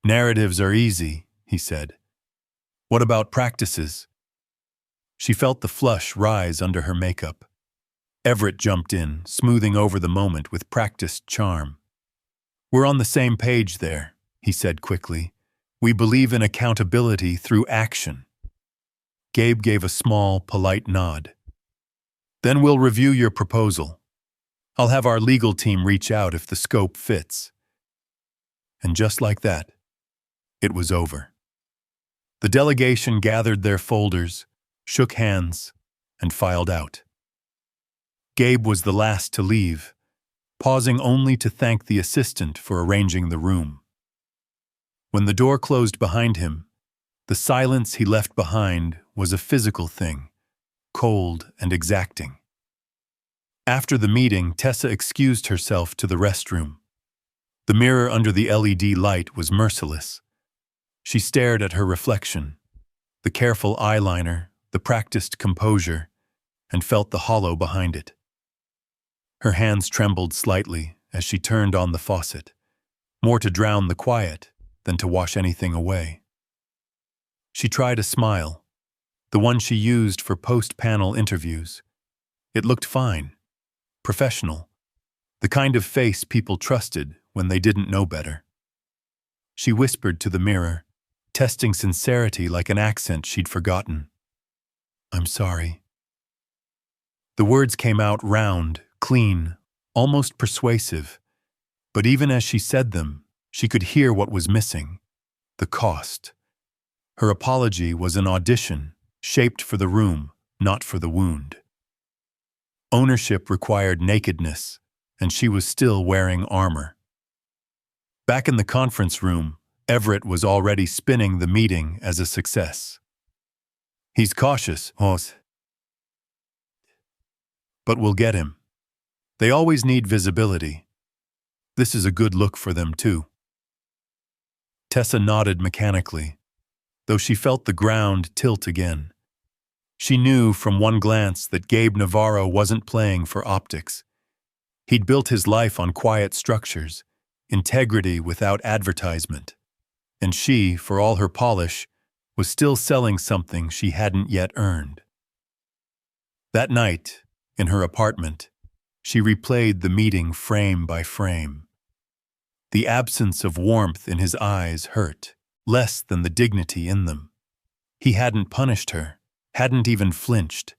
"Narratives are easy," he said. "What about practices?" She felt the flush rise under her makeup. Everett jumped in, smoothing over the moment with practiced charm. "We're on the same page there," he said quickly. "We believe in accountability through action." Gabe gave a small, polite nod. "Then we'll review your proposal. I'll have our legal team reach out if the scope fits." And just like that, it was over. The delegation gathered their folders, shook hands, and filed out. Gabe was the last to leave, pausing only to thank the assistant for arranging the room. When the door closed behind him, the silence he left behind was a physical thing, cold and exacting. After the meeting, Tessa excused herself to the restroom. The mirror under the LED light was merciless. She stared at her reflection, the careful eyeliner, the practiced composure, and felt the hollow behind it. Her hands trembled slightly as she turned on the faucet, more to drown the quiet than to wash anything away. She tried a smile, the one she used for post-panel interviews. It looked fine, professional, the kind of face people trusted when they didn't know better. She whispered to the mirror, testing sincerity like an accent she'd forgotten. "I'm sorry." The words came out round, clean, almost persuasive, but even as she said them, she could hear what was missing: the cost. Her apology was an audition, shaped for the room, not for the wound. Ownership required nakedness, and she was still wearing armor. Back in the conference room, Everett was already spinning the meeting as a success. "He's cautious, but we'll get him. They always need visibility. This is a good look for them, too." Tessa nodded mechanically, though she felt the ground tilt again. She knew from one glance that Gabe Navarro wasn't playing for optics. He'd built his life on quiet structures, integrity without advertisement. And she, for all her polish, was still selling something she hadn't yet earned. That night, in her apartment, she replayed the meeting frame by frame. The absence of warmth in his eyes hurt, less than the dignity in them. He hadn't punished her, hadn't even flinched.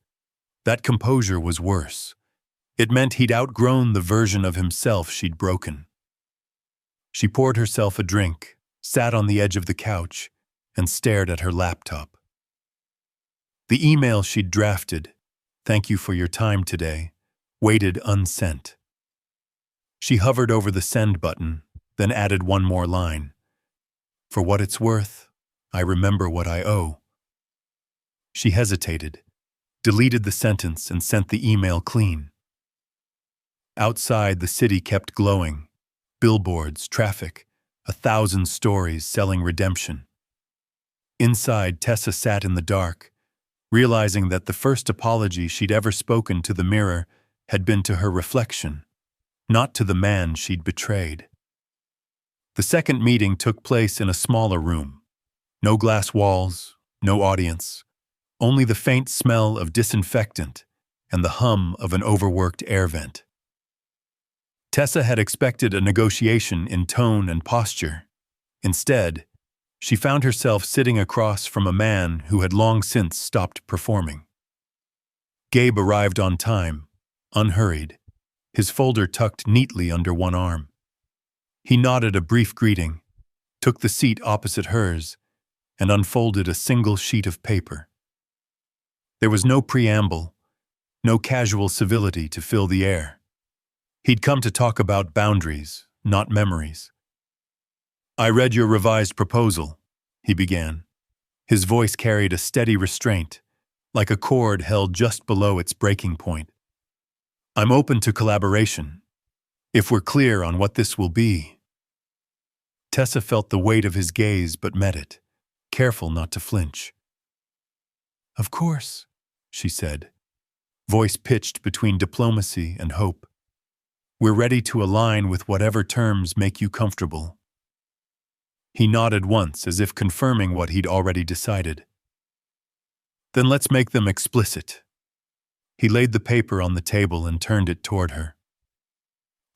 That composure was worse. It meant he'd outgrown the version of himself she'd broken. She poured herself a drink, sat on the edge of the couch, and stared at her laptop. The email she'd drafted, "Thank you for your time today," waited unsent. She hovered over the send button, then added one more line. "For what it's worth, I remember what I owe." She hesitated, deleted the sentence, and sent the email clean. Outside, the city kept glowing. Billboards, traffic, 1,000 stories selling redemption. Inside, Tessa sat in the dark, realizing that the first apology she'd ever spoken to the mirror had been to her reflection, not to the man she'd betrayed. The second meeting took place in a smaller room. No glass walls, no audience, only the faint smell of disinfectant and the hum of an overworked air vent. Tessa had expected a negotiation in tone and posture. Instead, she found herself sitting across from a man who had long since stopped performing. Gabe arrived on time, unhurried, his folder tucked neatly under one arm. He nodded a brief greeting, took the seat opposite hers, and unfolded a single sheet of paper. There was no preamble, no casual civility to fill the air. He'd come to talk about boundaries, not memories. "I read your revised proposal," he began. His voice carried a steady restraint, like a chord held just below its breaking point. "I'm open to collaboration, if we're clear on what this will be." Tessa felt the weight of his gaze but met it, careful not to flinch. "Of course," she said, voice pitched between diplomacy and hope. "We're ready to align with whatever terms make you comfortable." He nodded once as if confirming what he'd already decided. "Then let's make them explicit." He laid the paper on the table and turned it toward her.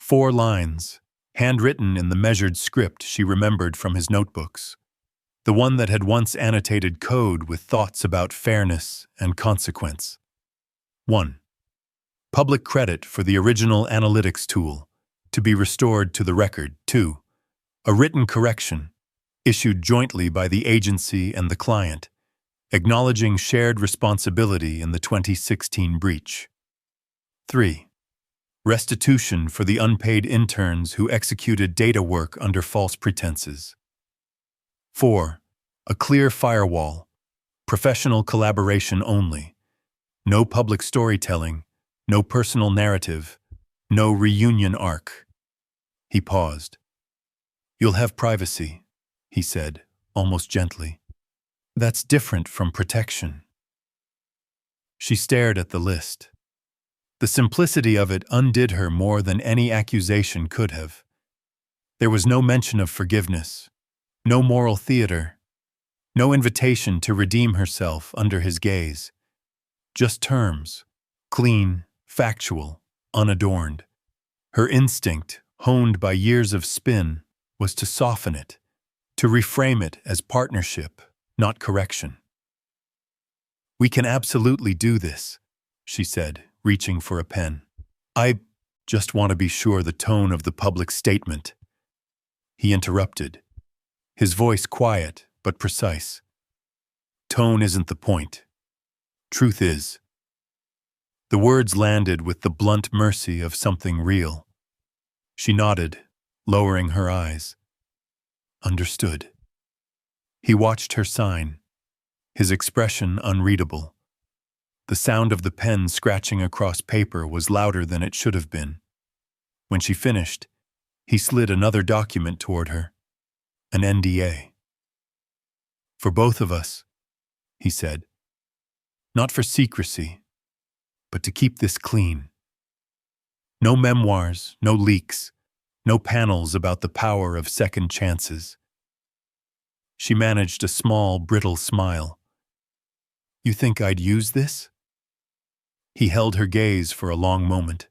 4 lines, handwritten in the measured script she remembered from his notebooks, the one that had once annotated code with thoughts about fairness and consequence. 1. Public credit for the original analytics tool, to be restored to the record. 2. A written correction, issued jointly by the agency and the client, acknowledging shared responsibility in the 2016 breach. 3. Restitution for the unpaid interns who executed data work under false pretenses. 4. A clear firewall, professional collaboration only, no public storytelling, no personal narrative, no reunion arc. He paused. "You'll have privacy," he said, almost gently. "That's different from protection." She stared at the list. The simplicity of it undid her more than any accusation could have. There was no mention of forgiveness, no moral theater, no invitation to redeem herself under his gaze. Just terms, clean, factual, unadorned. Her instinct, honed by years of spin, was to soften it, to reframe it as partnership, not correction. "We can absolutely do this," she said, reaching for a pen. "I just want to be sure the tone of the public statement." He interrupted, his voice quiet but precise. "Tone isn't the point. Truth is." The words landed with the blunt mercy of something real. She nodded, lowering her eyes. "Understood." He watched her sign, his expression unreadable. The sound of the pen scratching across paper was louder than it should have been. When she finished, he slid another document toward her, an NDA. "For both of us," he said. "Not for secrecy, but to keep this clean. No memoirs, no leaks, no panels about the power of second chances." She managed a small, brittle smile. "You think I'd use this?" He held her gaze for a long moment.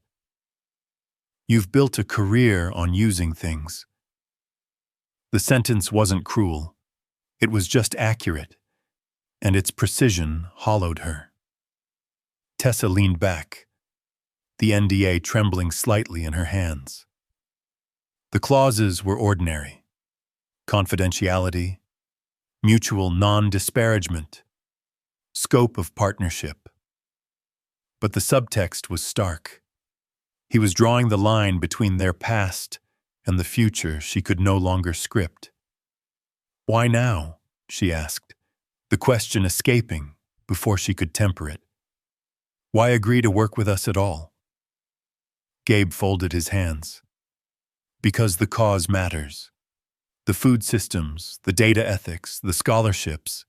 "You've built a career on using things." The sentence wasn't cruel. It was just accurate, and its precision hollowed her. Tessa leaned back, the NDA trembling slightly in her hands. The clauses were ordinary: confidentiality, mutual non-disparagement, scope of partnership. But the subtext was stark. He was drawing the line between their past and the future she could no longer script. "Why now?" she asked, the question escaping before she could temper it. "Why agree to work with us at all?" Gabe folded his hands. "Because the cause matters. The food systems, the data ethics, the scholarships.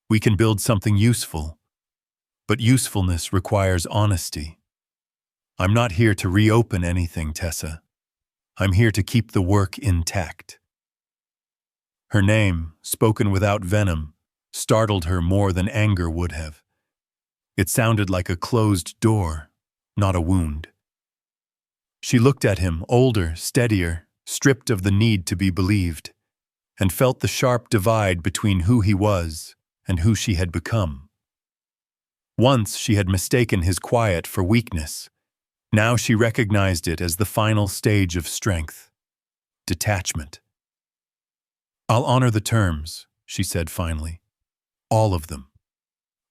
We can build something useful, but usefulness requires honesty. I'm not here to reopen anything, Tessa. I'm here to keep the work intact." Her name, spoken without venom, startled her more than anger would have. It sounded like a closed door, not a wound. She looked at him, older, steadier, stripped of the need to be believed, and felt the sharp divide between who he was and who she had become. Once she had mistaken his quiet for weakness. Now she recognized it as the final stage of strength: detachment. "I'll honor the terms," she said finally. "All of them."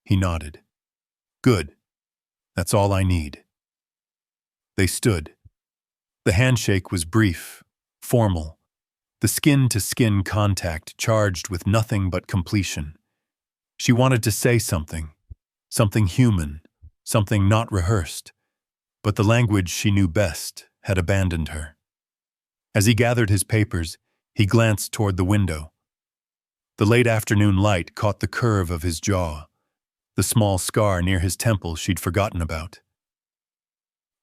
He nodded. "Good. That's all I need." They stood. The handshake was brief, formal, the skin-to-skin contact charged with nothing but completion. She wanted to say something human, something not rehearsed, but the language she knew best had abandoned her. As he gathered his papers, he glanced toward the window. The late afternoon light caught the curve of his jaw, the small scar near his temple she'd forgotten about.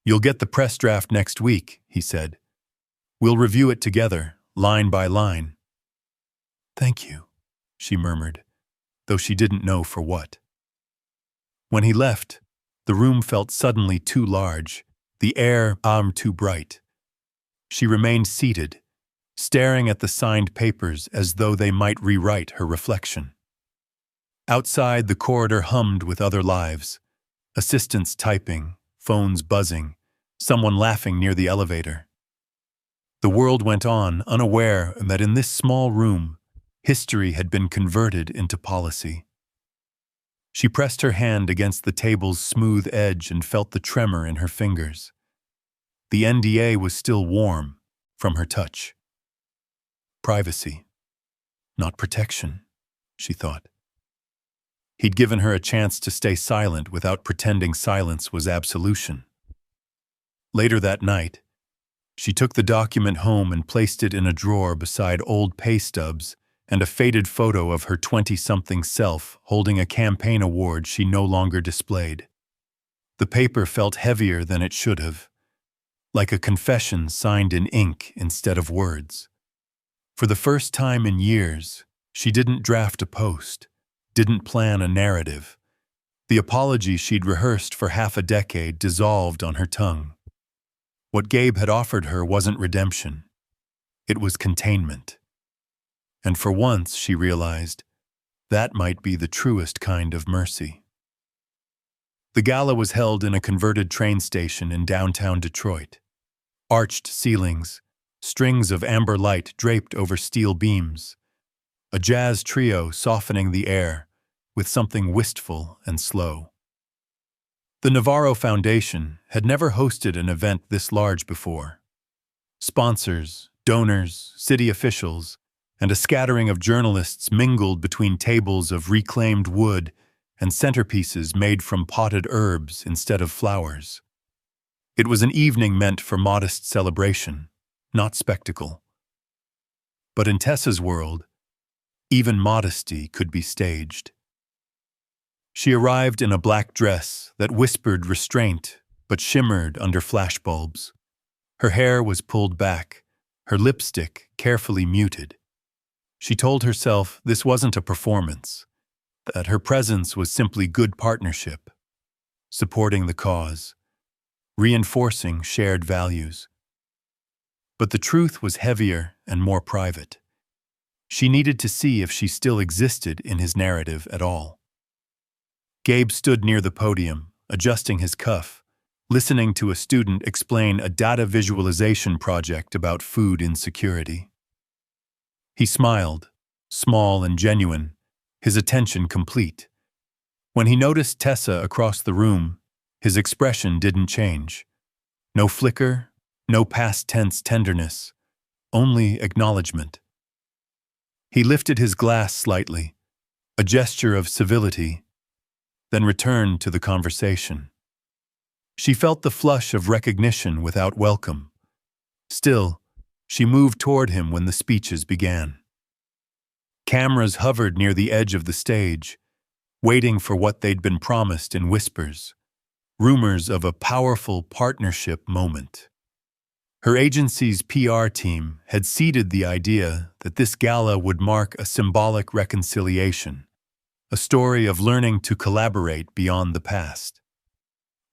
"You'll get the press draft next week," he said. "We'll review it together, line by line." "Thank you," she murmured, though she didn't know for what. When he left, the room felt suddenly too large, the air too bright. She remained seated, staring at the signed papers as though they might rewrite her reflection. Outside, the corridor hummed with other lives: assistants typing, phones buzzing, someone laughing near the elevator. The world went on, unaware that in this small room, history had been converted into policy. She pressed her hand against the table's smooth edge and felt the tremor in her fingers. The NDA was still warm from her touch. Privacy, not protection, she thought. He'd given her a chance to stay silent without pretending silence was absolution. Later that night, she took the document home and placed it in a drawer beside old pay stubs and a faded photo of her 20-something self holding a campaign award she no longer displayed. The paper felt heavier than it should have, like a confession signed in ink instead of words. For the first time in years, she didn't draft a post, didn't plan a narrative. The apology she'd rehearsed for half a decade dissolved on her tongue. What Gabe had offered her wasn't redemption. It was containment. And for once, she realized, that might be the truest kind of mercy. The gala was held in a converted train station in downtown Detroit. Arched ceilings, strings of amber light draped over steel beams, a jazz trio softening the air with something wistful and slow. The Navarro Foundation had never hosted an event this large before. Sponsors, donors, city officials, and a scattering of journalists mingled between tables of reclaimed wood and centerpieces made from potted herbs instead of flowers. It was an evening meant for modest celebration, not spectacle. But in Tessa's world, even modesty could be staged. She arrived in a black dress that whispered restraint but shimmered under flashbulbs. Her hair was pulled back, her lipstick carefully muted. She told herself this wasn't a performance, that her presence was simply good partnership, supporting the cause, reinforcing shared values. But the truth was heavier and more private. She needed to see if she still existed in his narrative at all. Gabe stood near the podium, adjusting his cuff, listening to a student explain a data visualization project about food insecurity. He smiled, small and genuine, his attention complete. When he noticed Tessa across the room, his expression didn't change. No flicker, no past tense tenderness, only acknowledgement. He lifted his glass slightly, a gesture of civility, then returned to the conversation. She felt the flush of recognition without welcome. Still, she moved toward him when the speeches began. Cameras hovered near the edge of the stage, waiting for what they'd been promised in whispers, rumors of a powerful partnership moment. Her agency's PR team had seeded the idea that this gala would mark a symbolic reconciliation, a story of learning to collaborate beyond the past.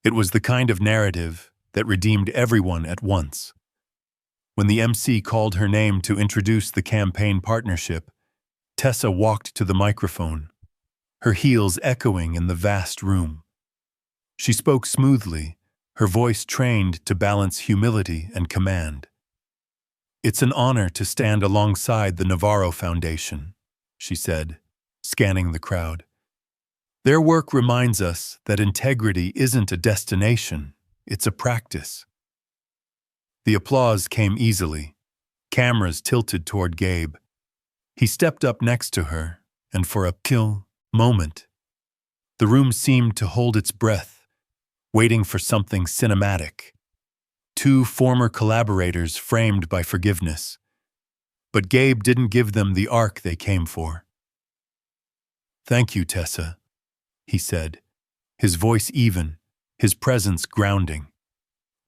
It was the kind of narrative that redeemed everyone at once. When the MC called her name to introduce the campaign partnership, Tessa walked to the microphone, her heels echoing in the vast room. She spoke smoothly, her voice trained to balance humility and command. "It's an honor to stand alongside the Navarro Foundation," she said, scanning the crowd. "Their work reminds us that integrity isn't a destination, it's a practice." The applause came easily, cameras tilted toward Gabe. He stepped up next to her, and for a kill moment, the room seemed to hold its breath, waiting for something cinematic. Two former collaborators framed by forgiveness. But Gabe didn't give them the arc they came for. "Thank you, Tessa," he said, his voice even, his presence grounding.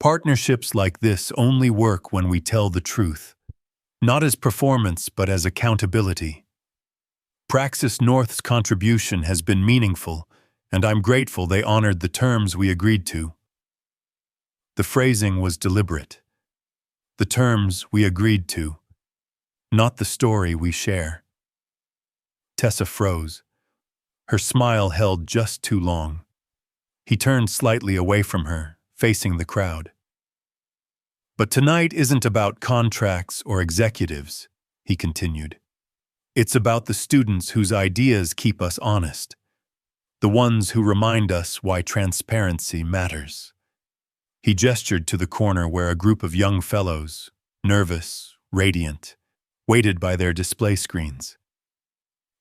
"Partnerships like this only work when we tell the truth, not as performance but as accountability. Praxis North's contribution has been meaningful, and I'm grateful they honored the terms we agreed to." The phrasing was deliberate. The terms we agreed to, not the story we share. Tessa froze. Her smile held just too long. He turned slightly away from her, facing the crowd. "But tonight isn't about contracts or executives," he continued. "It's about the students whose ideas keep us honest, the ones who remind us why transparency matters." He gestured to the corner where a group of young fellows, nervous, radiant, waited by their display screens.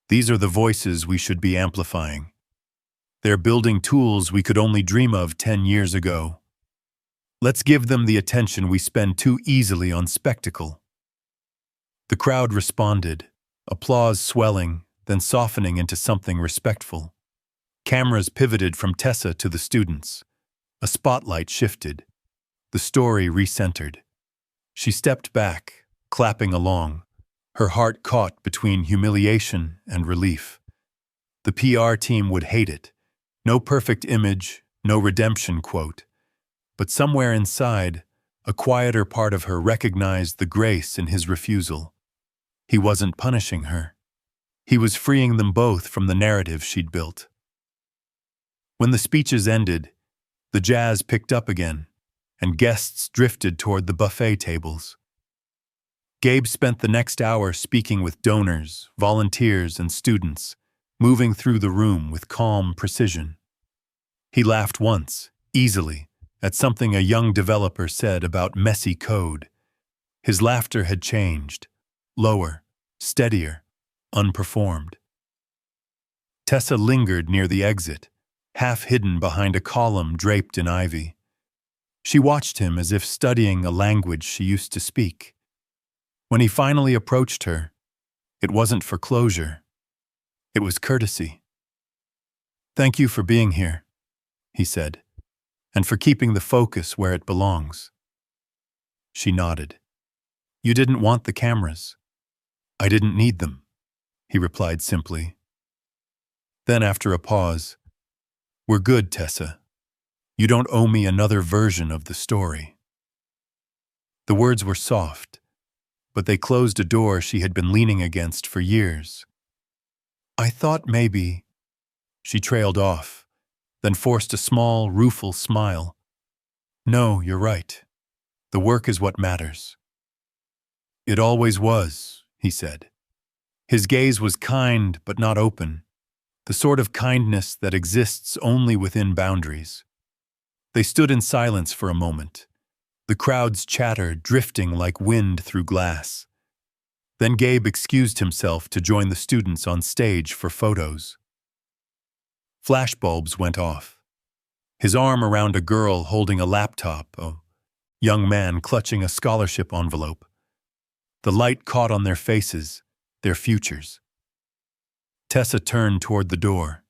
"These are the voices we should be amplifying. They're building tools we could only dream of 10 years ago. Let's give them the attention we spend too easily on spectacle." The crowd responded, applause swelling, then softening into something respectful. Cameras pivoted from Tessa to the students. A spotlight shifted. The story recentered. She stepped back, clapping along, her heart caught between humiliation and relief. The PR team would hate it. No perfect image, no redemption quote. But somewhere inside, A quieter part of her recognized the grace in his refusal. He wasn't punishing her. He was freeing them both from the narrative she'd built. When the speeches ended, the jazz picked up again, and guests drifted toward the buffet tables. Gabe spent the next hour speaking with donors, volunteers, and students, moving through the room with calm precision. He laughed once, easily, at something a young developer said about messy code. His laughter had changed, lower, steadier, unperformed. Tessa lingered near the exit, half hidden behind a column draped in ivy. She watched him as if studying a language she used to speak. When he finally approached her, it wasn't for closure. It was courtesy. "Thank you for being here," he said, "and for keeping the focus where it belongs." She nodded. "You didn't want the cameras." "I didn't need them," he replied simply. Then, after a pause, "We're good, Tessa. You don't owe me another version of the story." The words were soft, but they closed a door she had been leaning against for years. "I thought maybe—" She trailed off, then forced a small, rueful smile. "No, you're right. The work is what matters." "It always was," he said. His gaze was kind but not open, the sort of kindness that exists only within boundaries. They stood in silence for a moment, the crowd's chatter drifting like wind through glass. Then Gabe excused himself to join the students on stage for photos. Flashbulbs went off. His arm around a girl holding a laptop, a young man clutching a scholarship envelope. The light caught on their faces, their futures. Tessa turned toward the door.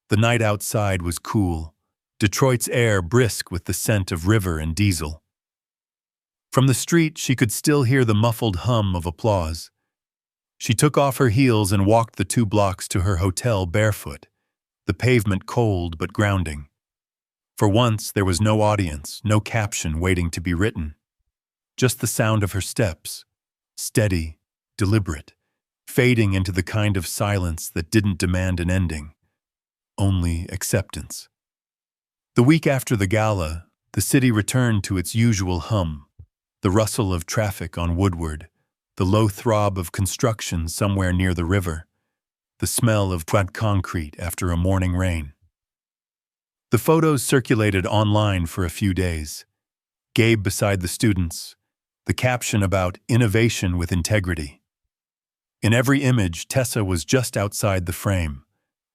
The night outside was cool, Detroit's air brisk with the scent of river and diesel. From the street, she could still hear the muffled hum of applause. She took off her heels and walked the 2 blocks to her hotel barefoot, the pavement cold but grounding. For once, there was no audience, no caption waiting to be written. Just the sound of her steps, steady, deliberate, fading into the kind of silence that didn't demand an ending, only acceptance. The week after the gala, the city returned to its usual hum, the rustle of traffic on Woodward, the low throb of construction somewhere near the river, the smell of wet concrete after a morning rain. The photos circulated online for a few days. Gabe beside the students, the caption about innovation with integrity. In every image, Tessa was just outside the frame,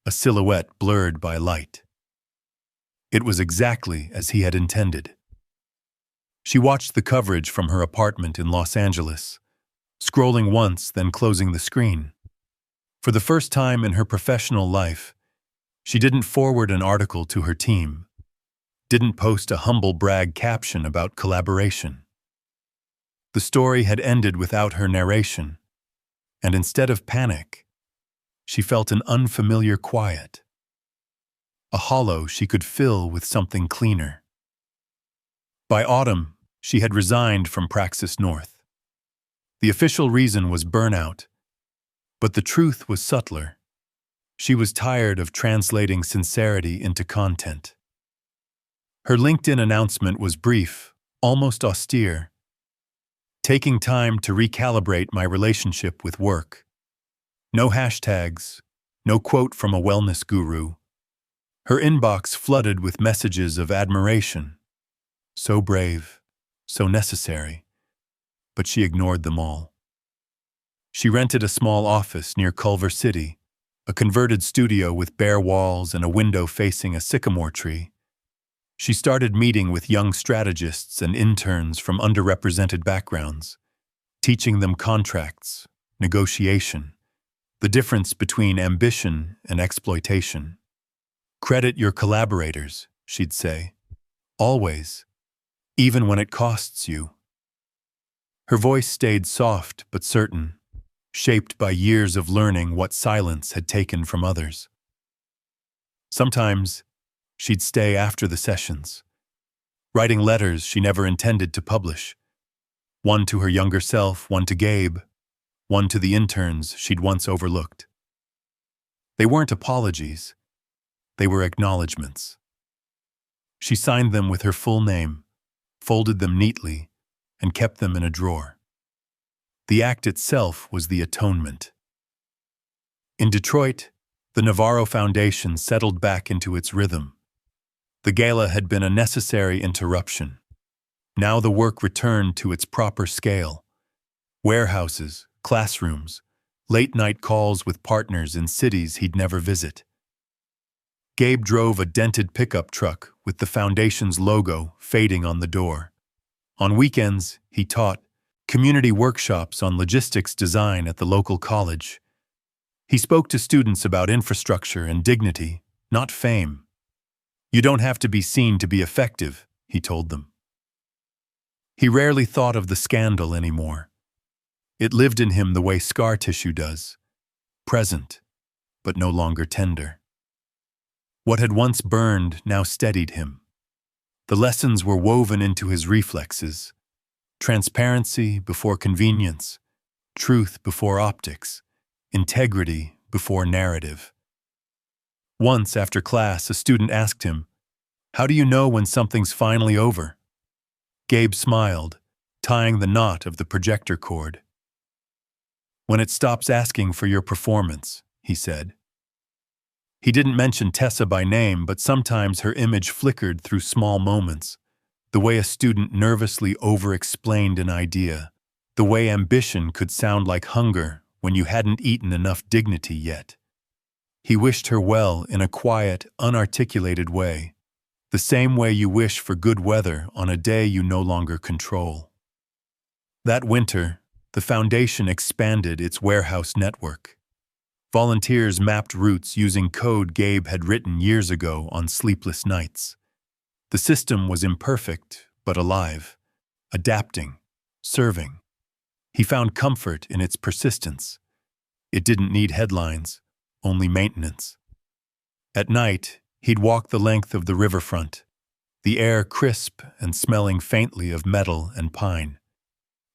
a silhouette blurred by light. It was exactly as he had intended. She watched the coverage from her apartment in Los Angeles, scrolling once, then closing the screen. For the first time in her professional life, she didn't forward an article to her team, didn't post a humble brag caption about collaboration. The story had ended without her narration, and instead of panic, she felt an unfamiliar quiet, a hollow she could fill with something cleaner. By autumn, she had resigned from Praxis North. The official reason was burnout, but the truth was subtler. She was tired of translating sincerity into content. Her LinkedIn announcement was brief, almost austere. Taking time to recalibrate my relationship with work. No hashtags, no quote from a wellness guru. Her inbox flooded with messages of admiration. So brave, so necessary. But she ignored them all. She rented a small office near Culver City, a converted studio with bare walls and a window facing a sycamore tree. She started meeting with young strategists and interns from underrepresented backgrounds, teaching them contracts, negotiation, the difference between ambition and exploitation. Credit your collaborators, she'd say. Always, even when it costs you. Her voice stayed soft but certain, shaped by years of learning what silence had taken from others. Sometimes, she'd stay after the sessions, writing letters she never intended to publish. One to her younger self, one to Gabe, one to the interns she'd once overlooked. They weren't apologies, they were acknowledgments. She signed them with her full name, folded them neatly, and kept them in a drawer. The act itself was the atonement. In Detroit, the Navarro Foundation settled back into its rhythm. The gala had been a necessary interruption. Now the work returned to its proper scale. Warehouses, classrooms, late-night calls with partners in cities he'd never visit. Gabe drove a dented pickup truck with the foundation's logo fading on the door. On weekends, he taught community workshops on logistics design at the local college. He spoke to students about infrastructure and dignity, not fame. You don't have to be seen to be effective, he told them. He rarely thought of the scandal anymore. It lived in him the way scar tissue does, present, but no longer tender. What had once burned now steadied him. The lessons were woven into his reflexes. Transparency before convenience, truth before optics, integrity before narrative. Once after class, a student asked him, "How do you know when something's finally over?" Gabe smiled, tying the knot of the projector cord. "When it stops asking for your performance," he said. He didn't mention Tessa by name, but sometimes her image flickered through small moments, the way a student nervously over-explained an idea, the way ambition could sound like hunger when you hadn't eaten enough dignity yet. He wished her well in a quiet, unarticulated way, the same way you wish for good weather on a day you no longer control. That winter, the foundation expanded its warehouse network. Volunteers mapped routes using code Gabe had written years ago on sleepless nights. The system was imperfect, but alive, adapting, serving. He found comfort in its persistence. It didn't need headlines, only maintenance. At night, he'd walk the length of the riverfront, the air crisp and smelling faintly of metal and pine.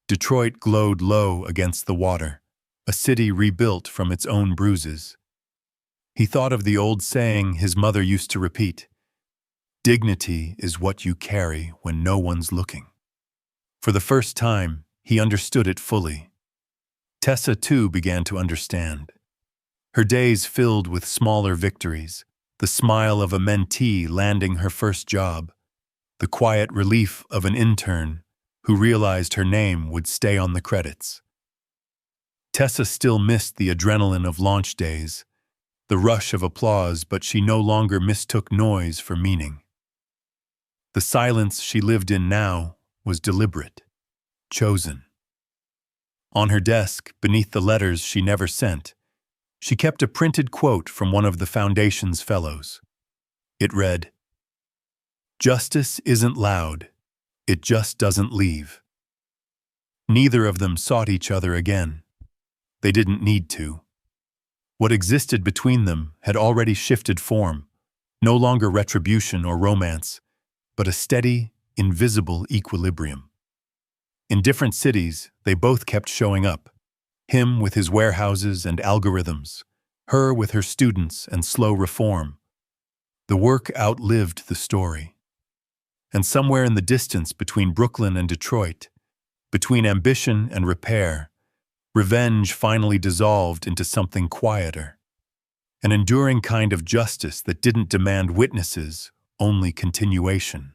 Detroit glowed low against the water, a city rebuilt from its own bruises. He thought of the old saying his mother used to repeat, "Dignity is what you carry when no one's looking." For the first time, he understood it fully. Tessa, too, began to understand. Her days filled with smaller victories, the smile of a mentee landing her first job, the quiet relief of an intern who realized her name would stay on the credits. Tessa still missed the adrenaline of launch days, the rush of applause, but she no longer mistook noise for meaning. The silence she lived in now was deliberate, chosen. On her desk, beneath the letters she never sent, she kept a printed quote from one of the foundation's fellows. It read, "Justice isn't loud, it just doesn't leave." Neither of them sought each other again. They didn't need to. What existed between them had already shifted form, no longer retribution or romance, but a steady, invisible equilibrium. In different cities, they both kept showing up, him with his warehouses and algorithms, her with her students and slow reform. The work outlived the story. And somewhere in the distance between Brooklyn and Detroit, between ambition and repair, revenge finally dissolved into something quieter, an enduring kind of justice that didn't demand witnesses, only continuation.